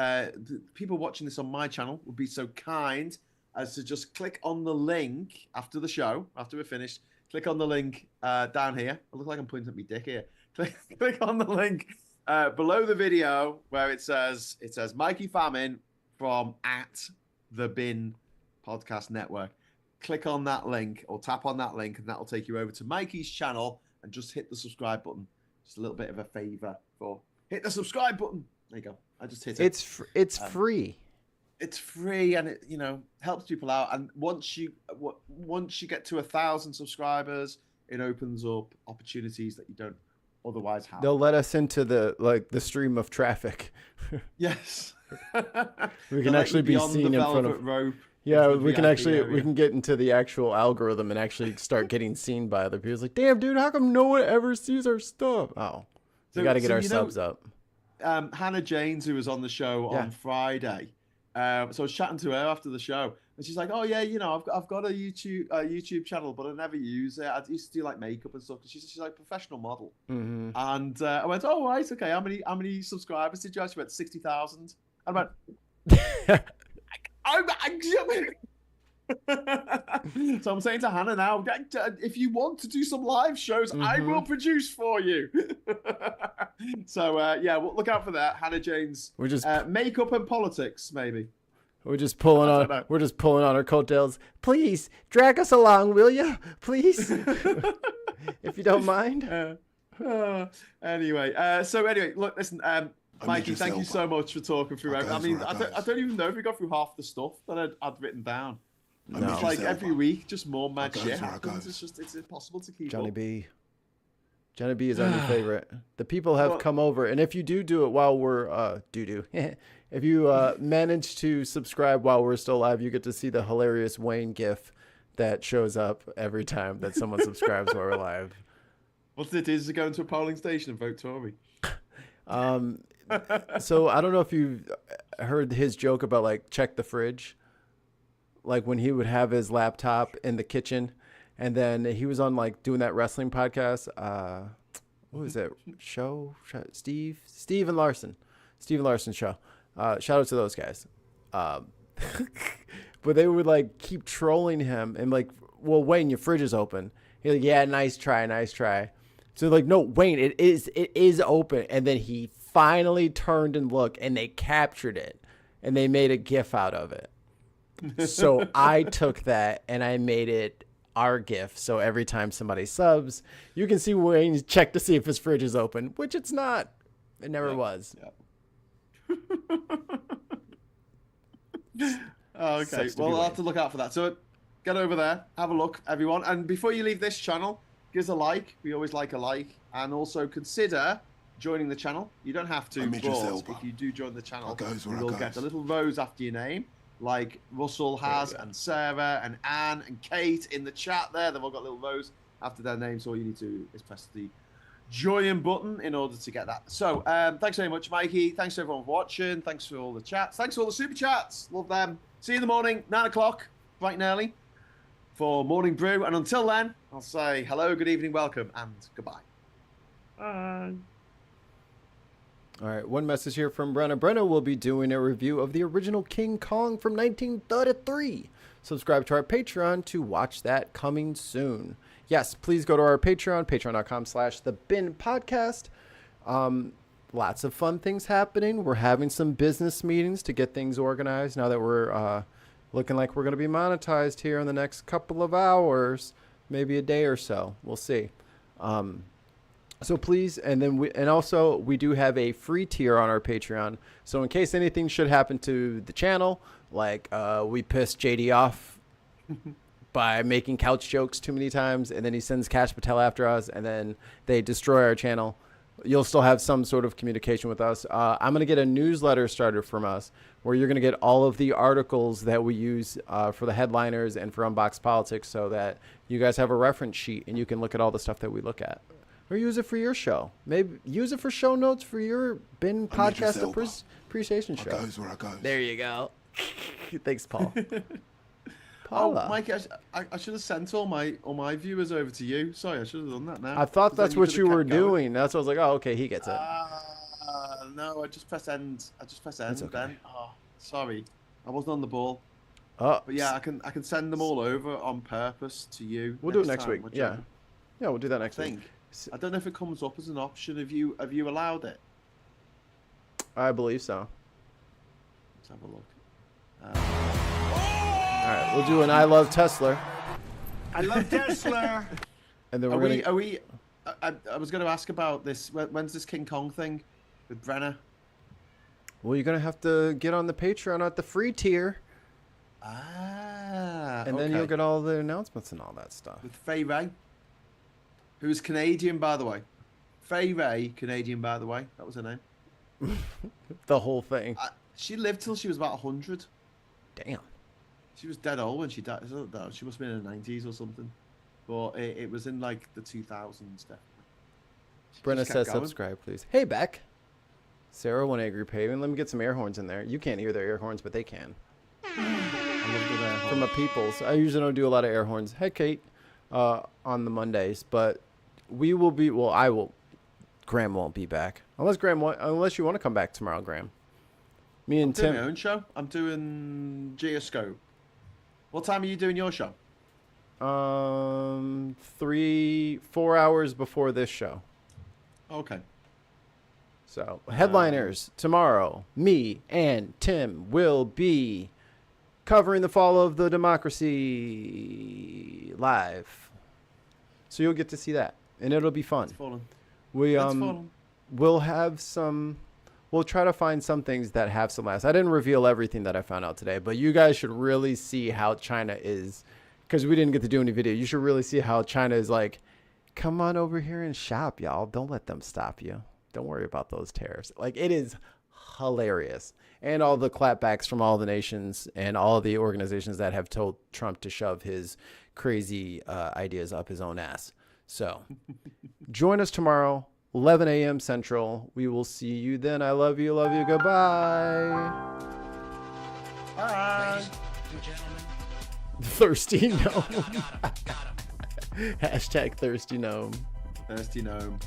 people watching this on my channel would be so kind as to just click on the link after the show, after we're finished, click on the link down here. I look like I'm pointing at my dick here. Click on the link below the video where it says Mikey Famine from @TheBin Podcast Network. Click on that link or tap on that link, and that'll take you over to Mikey's channel, and just hit the subscribe button. Just a little bit of a favor for hit the subscribe button. There you go. I just hit it. It's free. It's free, and it helps people out. And once you get to 1,000 subscribers, it opens up opportunities that you don't otherwise have. They'll let us into the stream of traffic. Yes. We can actually be seen in front of rope. Yeah, we can get into the actual algorithm and actually start getting seen by other people. It's like, damn, dude, how come no one ever sees our stuff? Oh, we got to get our subs up. Hannah Janes, who was on the show on Friday, so I was chatting to her after the show, and she's like, "Oh yeah, I've got a YouTube channel, but I never use it. I used to do like makeup and stuff." Because she's like a professional model. Mm-hmm. And I went, "Oh right, okay. How many subscribers did you have?" She went 60,000. I went, so I'm saying to Hannah now, if you want to do some live shows, I will produce for you. So well, look out for that. Hannah James. We're just makeup and politics, maybe. We're just pulling on our coattails. Please drag us along, will you? Please, if you don't mind. Anyway, look, listen. Mikey, thank you so much for talking through. I mean, I don't even know if we got through half the stuff that I'd written down. No. It's like every week, just more mad shit happens. It's impossible to keep Johnny up. B. Johnny B is our new favorite. The people have come over, and if you do it while we're if you manage to subscribe while we're still live, you get to see the hilarious Wayne gif that shows up every time that someone subscribes while we're live. What it is to go into a polling station and vote Tory. So I don't know if you heard his joke about like check the fridge, like when he would have his laptop in the kitchen, and then he was on like doing that wrestling podcast. What was that show? Steve and Larson show. Shout out to those guys. But they would like keep trolling him and like, well, Wayne, your fridge is open. He's like, yeah, nice try. So like, no, Wayne, it is open. And then he finally turned and looked, and they captured it, and they made a GIF out of it. So I took that and I made it our GIF. So every time somebody subs, you can see Wayne check to see if his fridge is open, which it's not. It never was. Yeah. Oh, okay. Well, I'll have to look out for that. So get over there, have a look, everyone. And before you leave this channel, give us a like. We always like a like. And also consider joining the channel. You don't have to, but if you do join the channel, you will get a little rose after your name, like Russell has, and Sarah, and Anne, and Kate in the chat there. They've all got little rose after their names. So all you need to do is press the join button in order to get that. So thanks very much, Mikey. Thanks to everyone for watching. Thanks for all the chats. Thanks for all the super chats. Love them. See you in the morning, 9 o'clock, bright and early, for Morning Brew. And until then, I'll say hello, good evening, welcome, and goodbye. Bye. All right, one message here from Brenna. Brenna will be doing a review of the original King Kong from 1933. Subscribe to our Patreon to watch that coming soon. Yes, please go to our Patreon, patreon.com/thebinpodcast. Lots of fun things happening. We're having some business meetings to get things organized now that we're looking like we're going to be monetized here in the next couple of hours, maybe a day or so. We'll see. So please, and then we do have a free tier on our Patreon. So in case anything should happen to the channel, like we pissed JD off by making couch jokes too many times, and then he sends Cash Patel after us, and then they destroy our channel, you'll still have some sort of communication with us. I'm going to get a newsletter started from us where you're going to get all of the articles that we use for the headliners and for Unboxed Politics, so that you guys have a reference sheet and you can look at all the stuff that we look at. Or use it for your show. Maybe use it for show notes for your Bin Podcast Appreciation Show. Goes where I goes. There you go. Thanks, Paul. Oh, Mike, I should have sent all my viewers over to you. Sorry, I should have done that now. I thought that's what you were doing. That's what I was like, oh, okay, he gets it. No, I just press end. Okay. Then. Oh, sorry, I wasn't on the ball. Oh, but yeah, I can send them all over on purpose to you. We'll do it next week. Yeah, we'll do that next week. I don't know if it comes up as an option. Have you allowed it? I believe so. Let's have a look. All right, we'll do an I Love Tesla. I love Tesla. And then I was going to ask about this. When's this King Kong thing with Brenna? Well, you're going to have to get on the Patreon at the free tier. And then you'll get all the announcements and all that stuff. With Faye Ray, who's Canadian, by the way. Faye Ray, Canadian, by the way. That was her name. The whole thing. She lived till she was about 100. Damn. She was dead old when she died. She must have been in the 90s or something. But it was in like the 2000s, definitely. Brenna says subscribe, please. Hey, Beck. Sarah, 1 Angry Paving. Let me get some air horns in there. You can't hear their air horns, but they can. I love the air horns. From a people's. I usually don't do a lot of air horns. Hey, Kate. On the Mondays, but we will be. Well, I will. Graham won't be back unless you want to come back tomorrow, Graham. Me and Tim. I'm doing my own show. I'm doing Geoscope. What time are you doing your show? 4 hours before this show. Okay. So headliners tomorrow. Me and Tim will be covering the fall of the democracy live. So you'll get to see that, and it'll be fun. We'll have some. We'll try to find some things that have some laughs. I didn't reveal everything that I found out today, but you guys should really see how China is, because we didn't get to do any video. You should really see how China is like, come on over here and shop, y'all. Don't let them stop you. Don't worry about those tariffs. Like, it is hilarious. And all the clapbacks from all the nations and all the organizations that have told Trump to shove his crazy ideas up his own ass. So join us tomorrow, 11 a.m. Central. We will see you then. I love you. Love you. Goodbye. Bye. Thirsty gnome. Hashtag thirsty gnome. Thirsty gnome.